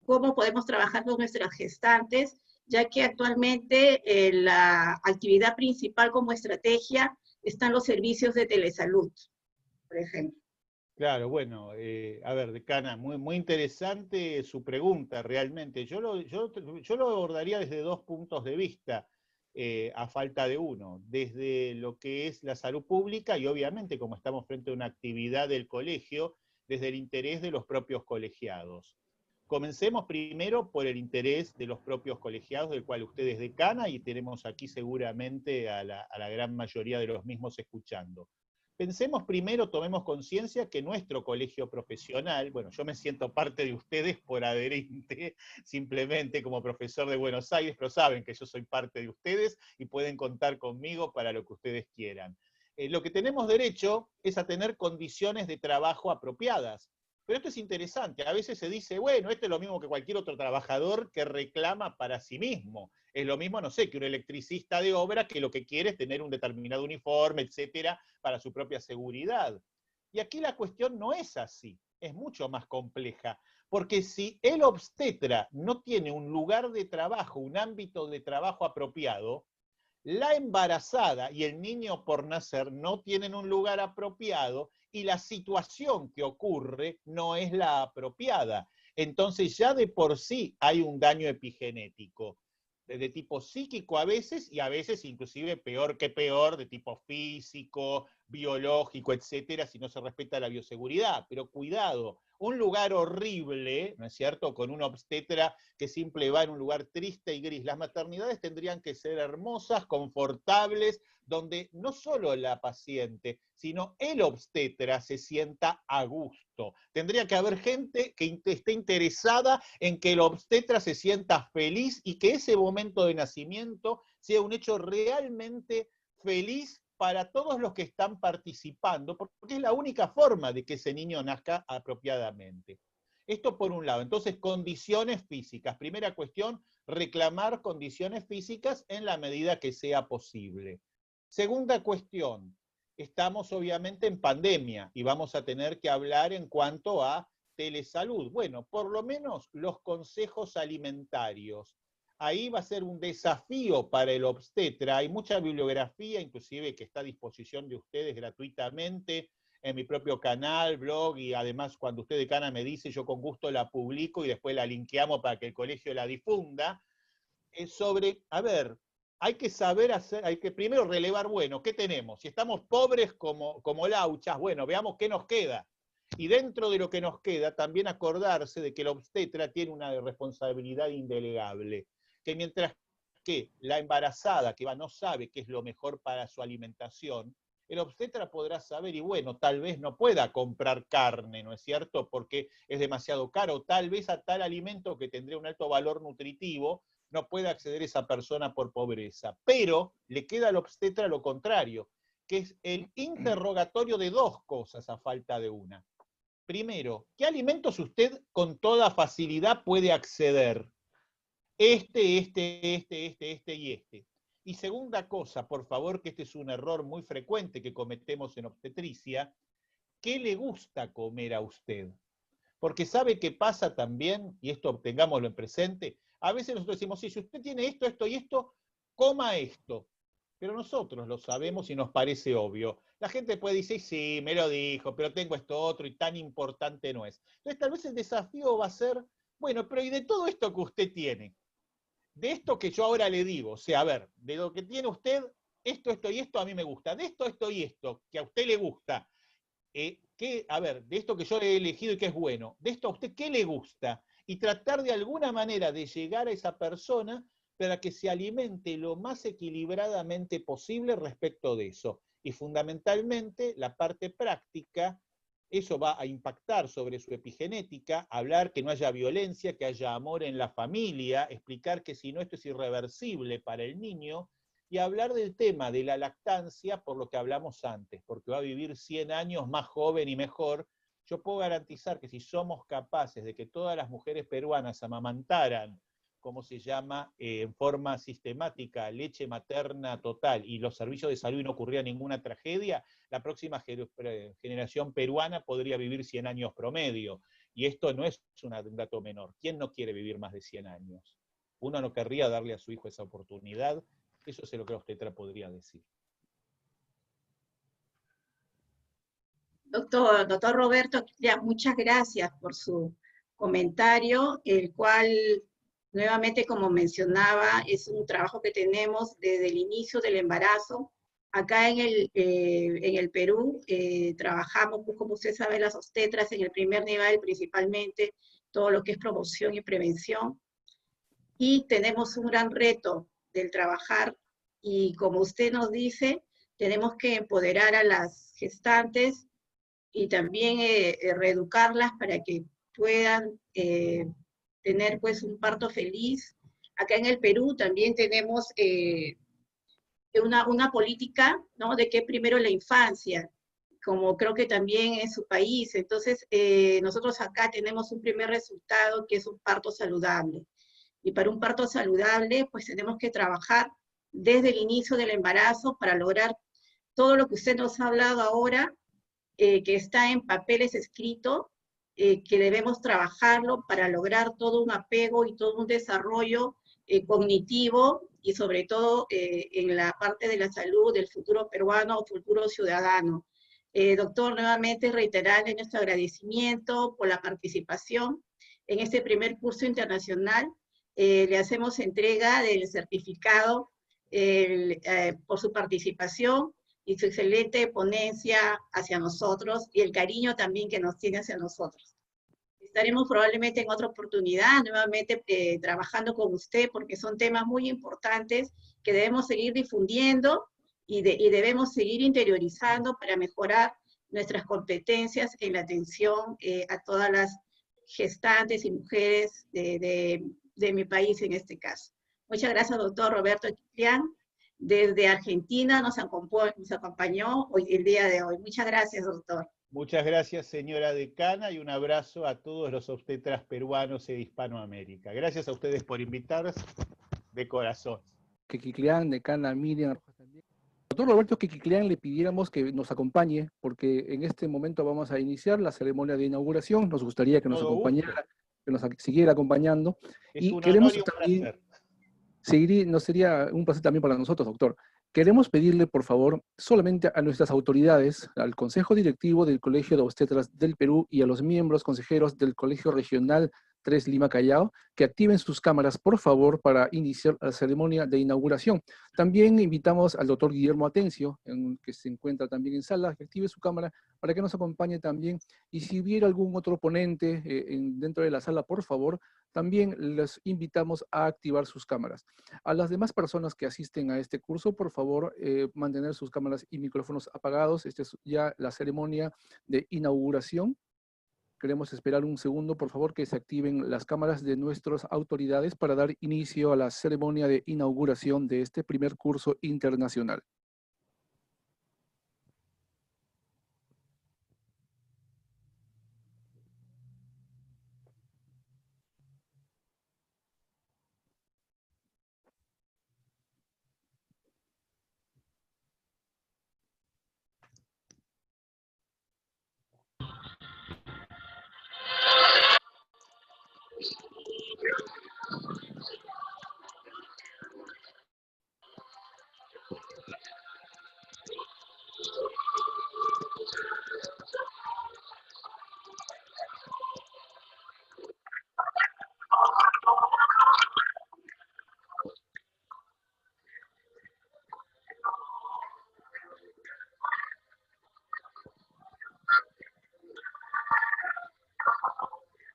¿Cómo podemos trabajar con nuestras gestantes? Ya que actualmente la actividad principal como estrategia están los servicios de telesalud, por ejemplo. Claro, bueno, a ver, decana, muy interesante su pregunta realmente. Yo lo abordaría desde dos puntos de vista, a falta de uno, desde lo que es la salud pública y obviamente como estamos frente a una actividad del colegio, desde el interés de los propios colegiados. Comencemos primero por el interés de los propios colegiados, del cual usted es decana y tenemos aquí seguramente a la gran mayoría de los mismos escuchando. Pensemos primero, tomemos conciencia que nuestro colegio profesional, bueno, yo me siento parte de ustedes por adherente, simplemente como profesor de Buenos Aires, pero saben que yo soy parte de ustedes y pueden contar conmigo para lo que ustedes quieran. Lo que tenemos derecho es a tener condiciones de trabajo apropiadas. Pero esto es interesante, a veces se dice, bueno, esto es lo mismo que cualquier otro trabajador que reclama para sí mismo. Es lo mismo, no sé, que un electricista de obra que lo que quiere es tener un determinado uniforme, etcétera, para su propia seguridad. Y aquí la cuestión no es así, es mucho más compleja. Porque si el obstetra no tiene un lugar de trabajo, un ámbito de trabajo apropiado, la embarazada y el niño por nacer no tienen un lugar apropiado y la situación que ocurre no es la apropiada. Entonces ya de por sí hay un daño epigenético, de tipo psíquico a veces, y a veces inclusive peor que peor, de tipo físico, biológico, etcétera, si no se respeta la bioseguridad. Pero cuidado, un lugar horrible, ¿no es cierto?, con una obstetra que siempre va en un lugar triste y gris. Las maternidades tendrían que ser hermosas, confortables, donde no solo la paciente, sino el obstetra se sienta a gusto. Tendría que haber gente que esté interesada en que el obstetra se sienta feliz y que ese momento de nacimiento sea un hecho realmente feliz para todos los que están participando, porque es la única forma de que ese niño nazca apropiadamente. Esto por un lado. Entonces, condiciones físicas. Primera cuestión, reclamar condiciones físicas en la medida que sea posible. Segunda cuestión, estamos obviamente en pandemia y vamos a tener que hablar en cuanto a telesalud. Bueno, por lo menos los consejos alimentarios. Ahí va a ser un desafío para el obstetra. Hay mucha bibliografía, inclusive que está a disposición de ustedes gratuitamente en mi propio canal, blog, y además cuando usted, decana, me dice, yo con gusto la publico y después la linkeamos para que el colegio la difunda. Sobre, a ver, hay que saber hacer, hay que primero relevar, bueno, ¿qué tenemos? Si estamos pobres como lauchas, bueno, veamos qué nos queda. Y dentro de lo que nos queda, también acordarse de que el obstetra tiene una responsabilidad indelegable, que mientras que la embarazada que no sabe qué es lo mejor para su alimentación, el obstetra podrá saber, y bueno, tal vez no pueda comprar carne, ¿no es cierto?, porque es demasiado caro, tal vez a tal alimento que tendría un alto valor nutritivo, no puede acceder esa persona por pobreza. Pero le queda al obstetra lo contrario, que es el interrogatorio de dos cosas a falta de una. Primero, ¿qué alimentos usted con toda facilidad puede acceder? Este y este. Y segunda cosa, por favor, que este es un error muy frecuente que cometemos en obstetricia, ¿qué le gusta comer a usted? Porque sabe que pasa también, y esto tengámoslo en presente, a veces nosotros decimos, sí, si usted tiene esto, esto y esto, coma esto. Pero nosotros lo sabemos y nos parece obvio. La gente puede decir, sí, me lo dijo, pero tengo esto otro y tan importante no es. Entonces tal vez el desafío va a ser, bueno, pero ¿y de todo esto que usted tiene? De esto que yo ahora le digo, o sea, a ver, de lo que tiene usted, esto y esto a mí me gusta, de esto y esto, que a usted le gusta, a ver, de esto que yo he elegido y que es bueno, de esto a usted, ¿qué le gusta? Y tratar de alguna manera de llegar a esa persona para que se alimente lo más equilibradamente posible respecto de eso. Y fundamentalmente, la parte práctica, eso va a impactar sobre su epigenética, hablar que no haya violencia, que haya amor en la familia, explicar que si no esto es irreversible para el niño, y hablar del tema de la lactancia por lo que hablamos antes, porque va a vivir 100 años más joven y mejor. Yo puedo garantizar que si somos capaces de que todas las mujeres peruanas amamantaran, ¿cómo se llama?, en forma sistemática, leche materna total, y los servicios de salud y no ocurría ninguna tragedia, la próxima generación peruana podría vivir 100 años promedio. Y esto no es un dato menor. ¿Quién no quiere vivir más de 100 años? Uno no querría darle a su hijo esa oportunidad. Eso es lo que la obstetra podría decir. Doctor Roberto, ya, muchas gracias por su comentario, el cual, nuevamente, como mencionaba, es un trabajo que tenemos desde el inicio del embarazo. Acá en el Perú trabajamos, pues, como usted sabe, las obstetras en el primer nivel, principalmente todo lo que es promoción y prevención. Y tenemos un gran reto del trabajar, y como usted nos dice, tenemos que empoderar a las gestantes y también reeducarlas para que puedan tener, pues, un parto feliz. Acá en el Perú también tenemos una política, ¿no?, de que primero la infancia, como creo que también en su país. Entonces, nosotros acá tenemos un primer resultado que es un parto saludable. Y para un parto saludable, pues tenemos que trabajar desde el inicio del embarazo para lograr todo lo que usted nos ha hablado ahora, que está en papeles escritos, que debemos trabajarlo para lograr todo un apego y todo un desarrollo cognitivo, y sobre todo en la parte de la salud del futuro peruano o futuro ciudadano. Doctor, nuevamente reiterarle nuestro agradecimiento por la participación en este primer curso internacional. Le hacemos entrega del certificado por su participación. y su excelente ponencia hacia nosotros y el cariño también que nos tiene hacia nosotros. Estaremos probablemente en otra oportunidad, nuevamente trabajando con usted, porque son temas muy importantes que debemos seguir difundiendo y debemos seguir interiorizando para mejorar nuestras competencias en la atención a todas las gestantes y mujeres de mi país en este caso. Muchas gracias, doctor Roberto Kiclián. Desde Argentina nos acompañó hoy, el día de hoy. Muchas gracias, doctor. Muchas gracias, señora decana, y un abrazo a todos los obstetras peruanos e Hispanoamérica. Gracias a ustedes por invitarnos de corazón. Kiclián, decana Miriam. Doctor Roberto Kiclián, le pidiéramos que nos acompañe, porque en este momento vamos a iniciar la ceremonia de inauguración. Nos gustaría que nos acompañara, que nos siguiera acompañando. Es y un queremos honor y un también placer. nos sería un placer también para nosotros, doctor. Queremos pedirle, por favor, solamente a nuestras autoridades, al Consejo Directivo del Colegio de Obstetras del Perú y a los miembros consejeros del Colegio Regional 3 Lima Callao, que activen sus cámaras, por favor, para iniciar la ceremonia de inauguración. También invitamos al doctor Guillermo Atencio, que se encuentra también en sala, que active su cámara para que nos acompañe también. Y si hubiera algún otro ponente dentro de la sala, por favor, también les invitamos a activar sus cámaras. A las demás personas que asisten a este curso, por favor, mantener sus cámaras y micrófonos apagados. Esta es ya la ceremonia de inauguración. Queremos esperar un segundo, por favor, que se activen las cámaras de nuestras autoridades para dar inicio a la ceremonia de inauguración de este primer curso internacional.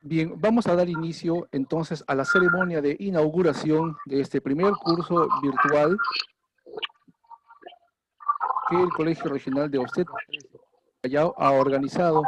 Bien, vamos a dar inicio entonces a la ceremonia de inauguración de este primer curso virtual que el Colegio Regional de Obstetras Callao ha organizado.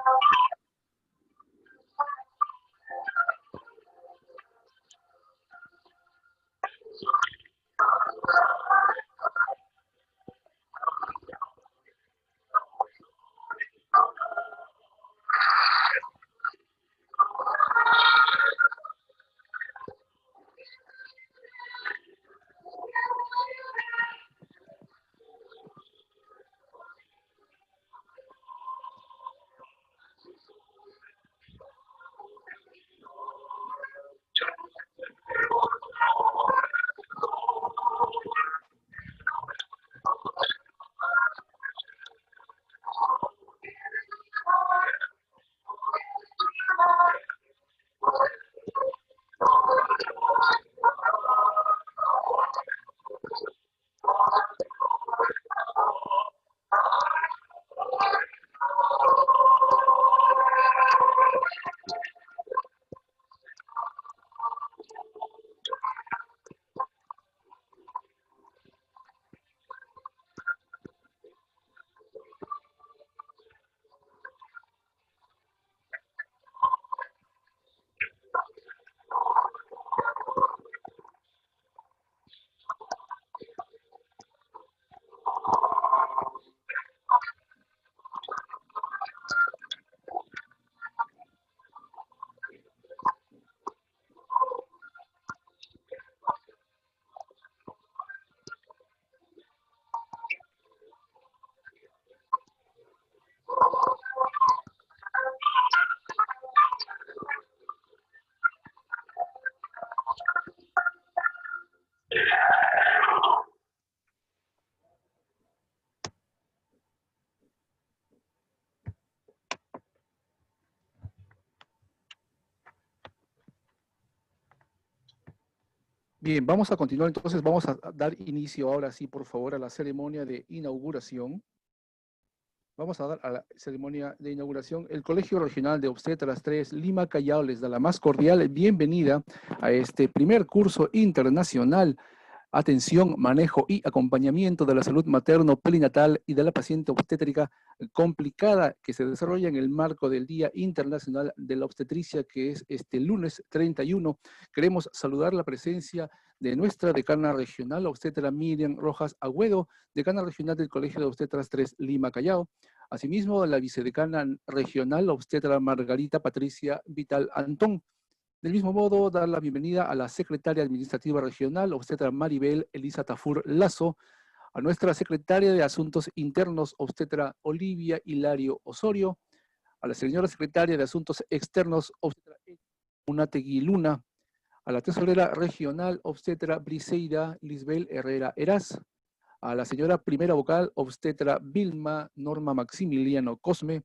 Bien, vamos a continuar entonces, vamos a dar inicio ahora sí, por favor, a la ceremonia de inauguración. Vamos a dar a la ceremonia de inauguración. El Colegio Regional de Obstetras 3 Lima Callao les da la más cordial bienvenida a este primer curso internacional Atención, manejo y acompañamiento de la salud materno-perinatal y de la paciente obstétrica complicada, que se desarrolla en el marco del Día Internacional de la Obstetricia, que es este lunes 31. Queremos saludar la presencia de nuestra decana regional, obstetra Miriam Rojas Agüedo, decana regional del Colegio de Obstetras 3 Lima Callao. Asimismo, la vicedecana regional, obstetra Margarita Patricia Vital Antón. Del mismo modo, dar la bienvenida a la secretaria administrativa regional, obstetra Maribel Elisa Tafur Lazo, a nuestra secretaria de Asuntos Internos, obstetra Olivia Hilario Osorio, a la señora secretaria de Asuntos Externos, obstetra Unategui Luna, a la tesorera regional, obstetra Briseida Lisbel Herrera Eras, a la señora primera vocal, obstetra Vilma Norma Maximiliano Cosme,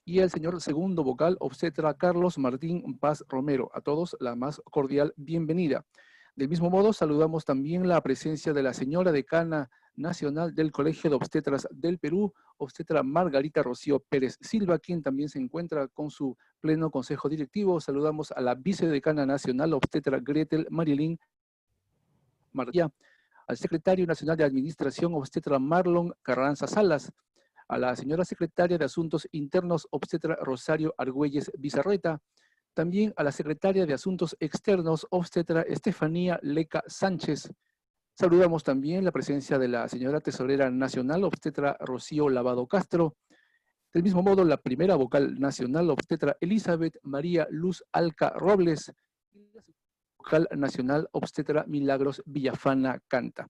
y al señor segundo vocal, obstetra Carlos Martín Paz Romero. A todos la más cordial bienvenida. Del mismo modo, saludamos también la presencia de la señora decana nacional del Colegio de Obstetras del Perú, obstetra Margarita Rocío Pérez Silva, quien también se encuentra con su pleno consejo directivo. Saludamos a la vicedecana nacional, obstetra Gretel Marilín María, al secretario nacional de Administración, obstetra Marlon Carranza Salas, a la señora secretaria de Asuntos Internos, obstetra Rosario Argüelles Bizarreta, también a la secretaria de Asuntos Externos, obstetra Estefanía Leca Sánchez. Saludamos también la presencia de la señora tesorera nacional, obstetra Rocío Lavado Castro. Del mismo modo, la primera vocal nacional, obstetra Elizabeth María Luz Alca Robles, y la vocal nacional, obstetra Milagros Villafana Canta.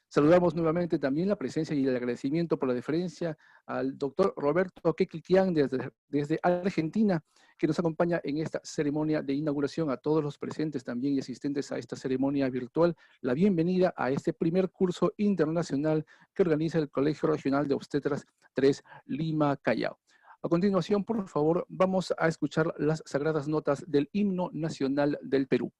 Saludamos nuevamente también la presencia y el agradecimiento por la deferencia al doctor Roberto Quequilquián desde Argentina, que nos acompaña en esta ceremonia de inauguración. A todos los presentes también y asistentes a esta ceremonia virtual, la bienvenida a este primer curso internacional que organiza el Colegio Regional de Obstetras 3 Lima Callao. A continuación, por favor, vamos a escuchar las sagradas notas del himno nacional del Perú.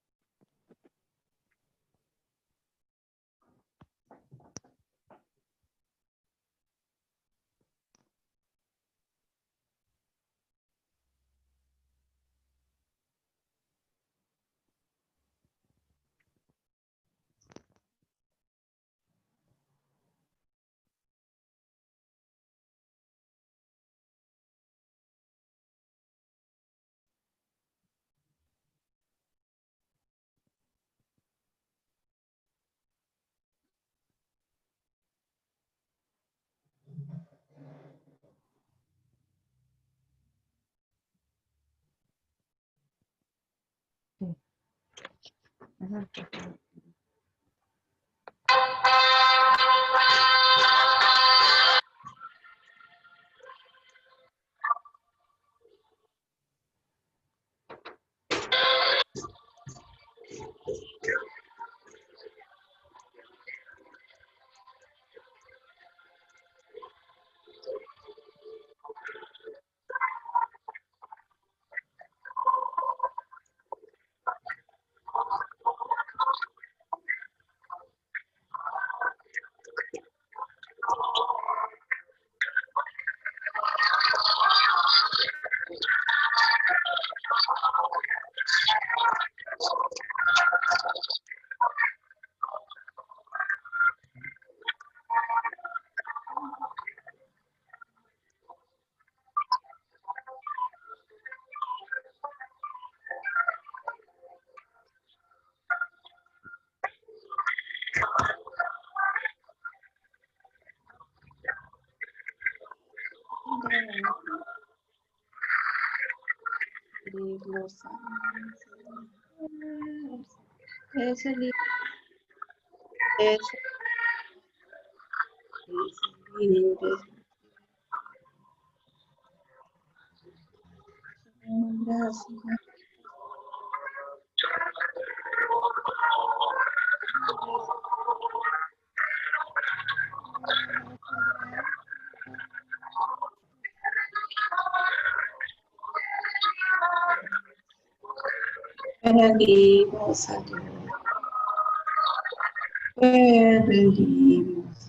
Rendimos a Dios. Rendimos a Dios.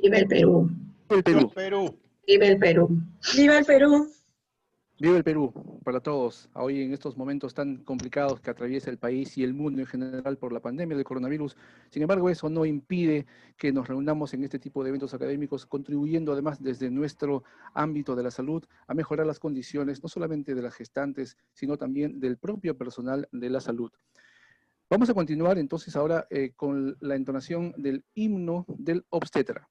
Viva el Perú. Viva el Perú. Perú. Viva el Perú. ¡Viva el Perú! Viva el Perú para todos. Hoy en estos momentos tan complicados que atraviesa el país y el mundo en general por la pandemia del coronavirus. Sin embargo, eso no impide que nos reunamos en este tipo de eventos académicos, contribuyendo además desde nuestro ámbito de la salud a mejorar las condiciones, no solamente de las gestantes, sino también del propio personal de la salud. Vamos a continuar entonces ahora con la entonación del himno del obstetra.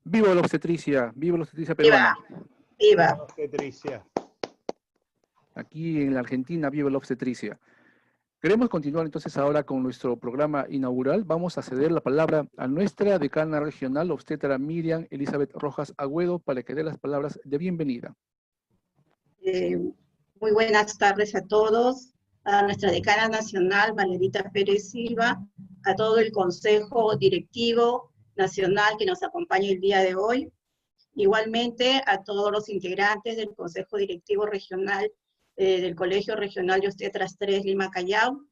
¡Viva la obstetricia! ¡Viva la obstetricia peruana! Viva. Obstetricia. Aquí en la Argentina, viva la obstetricia. Queremos continuar entonces ahora con nuestro programa inaugural. Vamos a ceder la palabra a nuestra decana regional, obstetra Miriam Elizabeth Rojas Agüedo, para que dé las palabras de bienvenida. Muy buenas tardes a todos, a nuestra decana nacional, Valerita Pérez Silva, a todo el Consejo Directivo Nacional que nos acompaña el día de hoy. Igualmente a todos los integrantes del Consejo Directivo Regional del Colegio Regional de Obstetras 3 Lima Callao,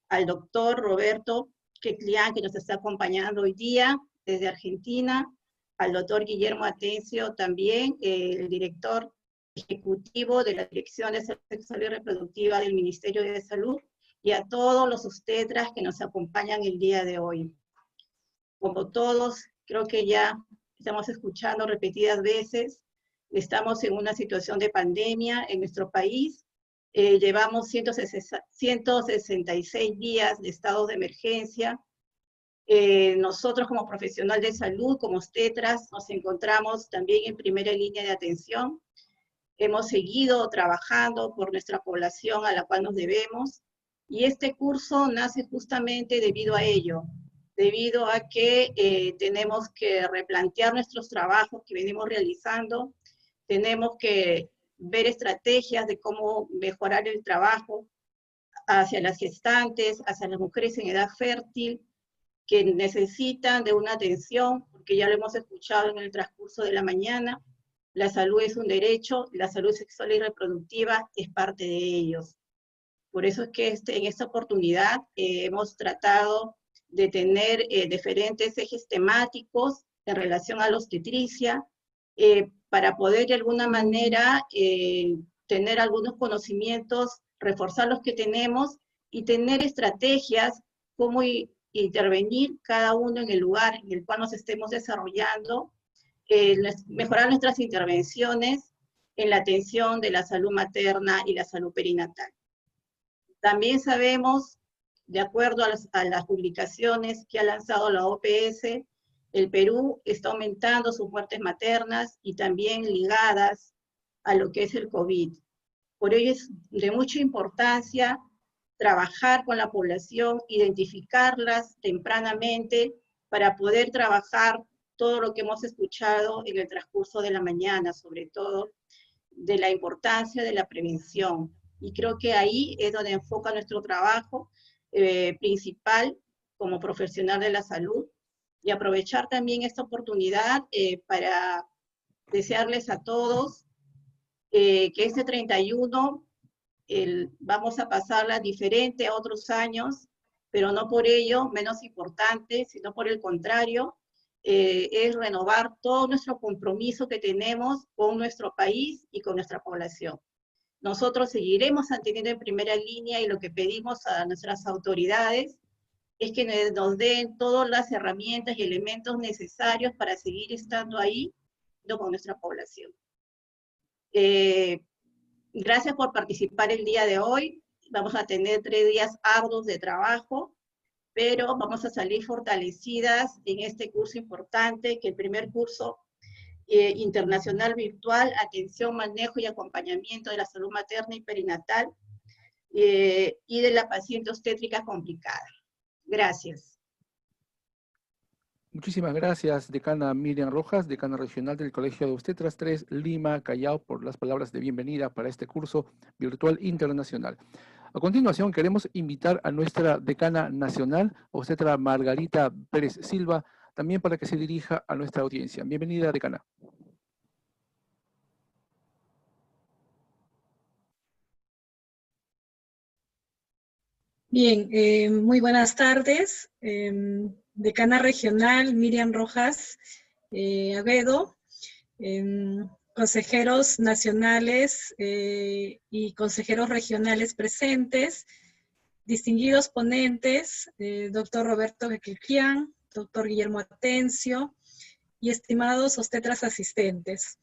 al doctor Roberto Queclián, que nos está acompañando hoy día desde Argentina, al doctor Guillermo Atencio también, el director ejecutivo de la Dirección de Salud Sexual y Reproductiva del Ministerio de Salud, y a todos los obstetras que nos acompañan el día de hoy. Como todos, creo que ya estamos escuchando repetidas veces, estamos en una situación de pandemia en nuestro país. Llevamos 166 días de estado de emergencia. Nosotros como profesional de salud, como obstetras, nos encontramos también en primera línea de atención. Hemos seguido trabajando por nuestra población a la cual nos debemos, y este curso nace justamente debido a ello, debido a que tenemos que replantear nuestros trabajos que venimos realizando, tenemos que ver estrategias de cómo mejorar el trabajo hacia las gestantes, hacia las mujeres en edad fértil, que necesitan de una atención, porque ya lo hemos escuchado en el transcurso de la mañana, la salud es un derecho, la salud sexual y reproductiva es parte de ellos. Por eso es que en esta oportunidad hemos tratado de tener diferentes ejes temáticos en relación a la obstetricia, para poder de alguna manera tener algunos conocimientos, reforzar los que tenemos y tener estrategias cómo intervenir cada uno en el lugar en el cual nos estemos desarrollando, mejorar nuestras intervenciones en la atención de la salud materna y la salud perinatal. También sabemos, de acuerdo a las publicaciones que ha lanzado la OPS, el Perú está aumentando sus muertes maternas y también ligadas a lo que es el COVID. Por ello es de mucha importancia trabajar con la población, identificarlas tempranamente para poder trabajar todo lo que hemos escuchado en el transcurso de la mañana, sobre todo de la importancia de la prevención. Y creo que ahí es donde enfoca nuestro trabajo principal como profesional de la salud, y aprovechar también esta oportunidad para desearles a todos que este 31 vamos a pasarla diferente a otros años, pero no por ello menos importante, sino por el contrario, es renovar todo nuestro compromiso que tenemos con nuestro país y con nuestra población. Nosotros seguiremos atendiendo en primera línea, y lo que pedimos a nuestras autoridades es que nos den todas las herramientas y elementos necesarios para seguir estando ahí con nuestra población. Gracias por participar el día de hoy. Vamos a tener 3 días arduos de trabajo, pero vamos a salir fortalecidas en este curso importante, que el primer curso internacional virtual, atención, manejo y acompañamiento de la salud materna y perinatal y de la paciente obstétrica complicada. Gracias. Muchísimas gracias, decana Miriam Rojas, decana regional del Colegio de Obstetras 3, Lima, Callao, por las palabras de bienvenida para este curso virtual internacional. A continuación, queremos invitar a nuestra decana nacional, obstetra Margarita Pérez Silva, también para que se dirija a nuestra audiencia. Bienvenida, decana. Bien, muy buenas tardes. Decana regional Miriam Rojas Aguedo, consejeros nacionales y consejeros regionales presentes, distinguidos ponentes, doctor Roberto Bequilquian, doctor Guillermo Atencio y estimados obstetras asistentes.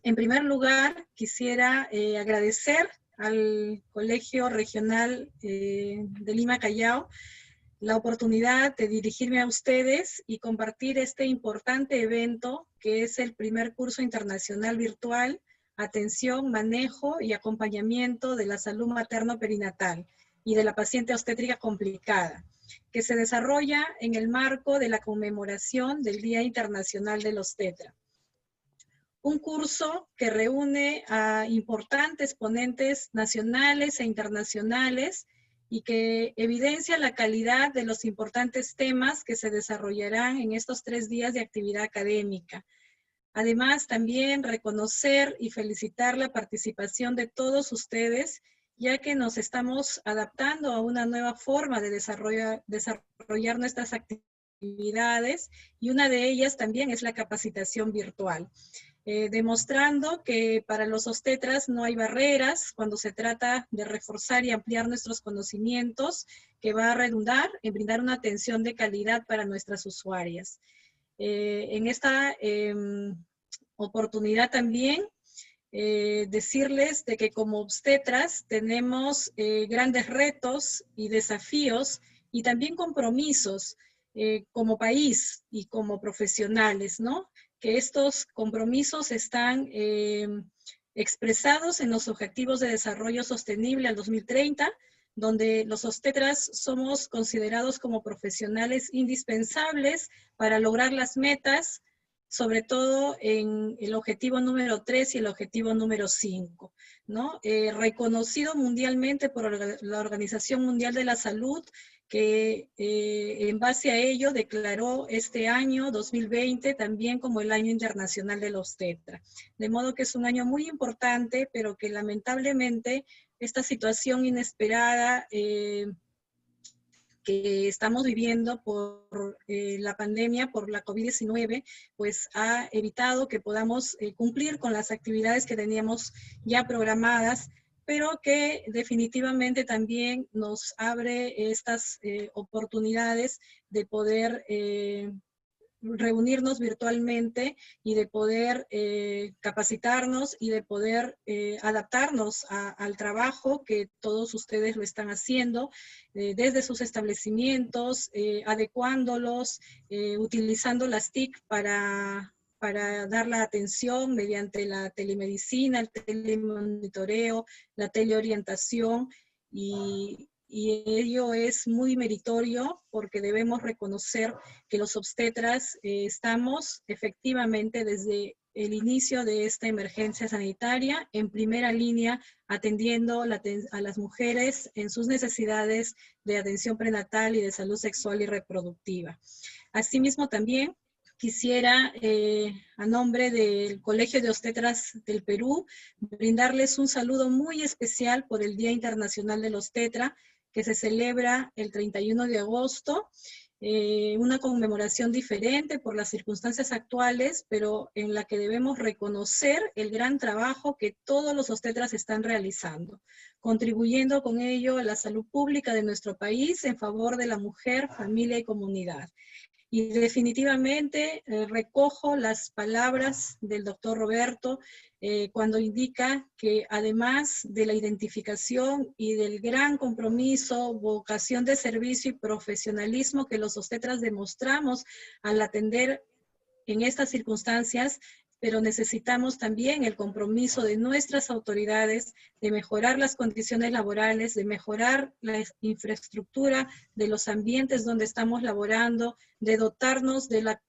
En primer lugar, quisiera agradecer al Colegio Regional de Lima Callao la oportunidad de dirigirme a ustedes y compartir este importante evento que es el primer curso internacional virtual, atención, manejo y acompañamiento de la salud materno-perinatal y de la paciente obstétrica complicada, que se desarrolla en el marco de la conmemoración del Día Internacional del Obstetra. Un curso que reúne a importantes ponentes nacionales e internacionales y que evidencia la calidad de los importantes temas que se desarrollarán en estos 3 días de actividad académica. Además, también reconocer y felicitar la participación de todos ustedes, ya que nos estamos adaptando a una nueva forma de desarrollar nuestras actividades, y una de ellas también es la capacitación virtual. Demostrando que para los obstetras no hay barreras cuando se trata de reforzar y ampliar nuestros conocimientos, que va a redundar en brindar una atención de calidad para nuestras usuarias. En esta oportunidad también decirles de que como obstetras tenemos grandes retos y desafíos y también compromisos como país y como profesionales, ¿no? Que estos compromisos están expresados en los Objetivos de Desarrollo Sostenible al 2030, donde los obstetras somos considerados como profesionales indispensables para lograr las metas, sobre todo en el objetivo número 3 y el objetivo número 5, ¿no? Reconocido mundialmente por la Organización Mundial de la Salud, que en base a ello declaró este año 2020 también como el Año Internacional del Obstetra. De modo que es un año muy importante, pero que lamentablemente esta situación inesperada que estamos viviendo por la pandemia, por la COVID-19, pues ha evitado que podamos cumplir con las actividades que teníamos ya programadas, pero que definitivamente también nos abre estas oportunidades de poder reunirnos virtualmente y de poder capacitarnos y de poder adaptarnos al trabajo que todos ustedes lo están haciendo desde sus establecimientos, adecuándolos, utilizando las TIC para dar la atención mediante la telemedicina, el telemonitoreo, la teleorientación y y ello es muy meritorio porque debemos reconocer que los obstetras estamos efectivamente desde el inicio de esta emergencia sanitaria en primera línea atendiendo a las mujeres en sus necesidades de atención prenatal y de salud sexual y reproductiva. Asimismo también quisiera, a nombre del Colegio de Obstetras del Perú, brindarles un saludo muy especial por el Día Internacional del Obstetra, que se celebra el 31 de agosto, una conmemoración diferente por las circunstancias actuales, pero en la que debemos reconocer el gran trabajo que todos los obstetras están realizando, contribuyendo con ello a la salud pública de nuestro país en favor de la mujer, familia y comunidad. Y definitivamente recojo las palabras del doctor Roberto cuando indica que además de la identificación y del gran compromiso, vocación de servicio y profesionalismo que los obstetras demostramos al atender en estas circunstancias, pero necesitamos también el compromiso de nuestras autoridades de mejorar las condiciones laborales, de mejorar la infraestructura de los ambientes donde estamos laborando, de dotarnos de la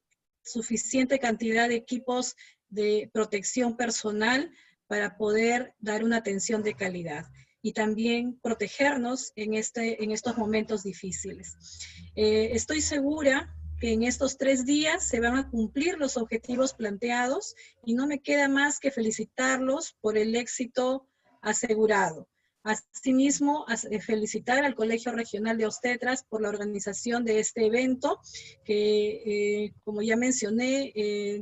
suficiente cantidad de equipos de protección personal para poder dar una atención de calidad y también protegernos en estos momentos difíciles. Estoy segura que en estos 3 días se van a cumplir los objetivos planteados y no me queda más que felicitarlos por el éxito asegurado. Asimismo, felicitar al Colegio Regional de Obstetras por la organización de este evento, que como ya mencioné,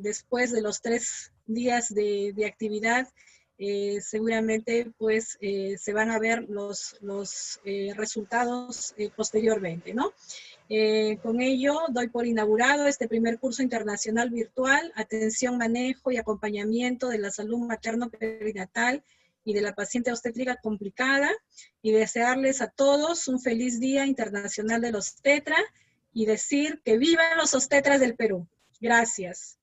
después de los 3 días de actividad, seguramente pues se van a ver los resultados posteriormente, ¿no? Con ello, doy por inaugurado este primer curso internacional virtual, Atención, Manejo y Acompañamiento de la Salud Materno-Perinatal y de la Paciente Obstétrica Complicada, y desearles a todos un feliz Día Internacional del Obstetra, y decir que vivan los obstetras del Perú. Gracias.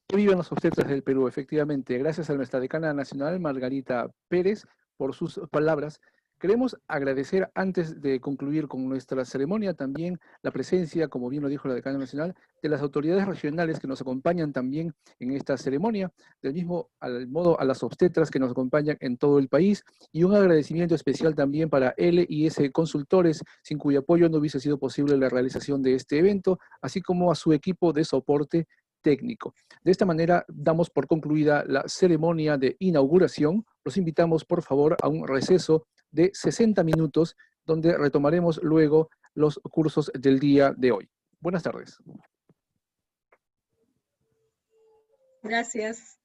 Que vivan los obstetras del Perú, efectivamente. Gracias a nuestra decana nacional, Margarita Pérez, por sus palabras. Queremos agradecer, antes de concluir con nuestra ceremonia, también la presencia, como bien lo dijo la decana nacional, de las autoridades regionales que nos acompañan también en esta ceremonia, del mismo modo a las obstetras que nos acompañan en todo el país, y un agradecimiento especial también para LIS Consultores, sin cuyo apoyo no hubiese sido posible la realización de este evento, así como a su equipo de soporte técnico. De esta manera damos por concluida la ceremonia de inauguración. Los invitamos, por favor, a un receso de 60 minutos, donde retomaremos luego los cursos del día de hoy. Buenas tardes. Gracias.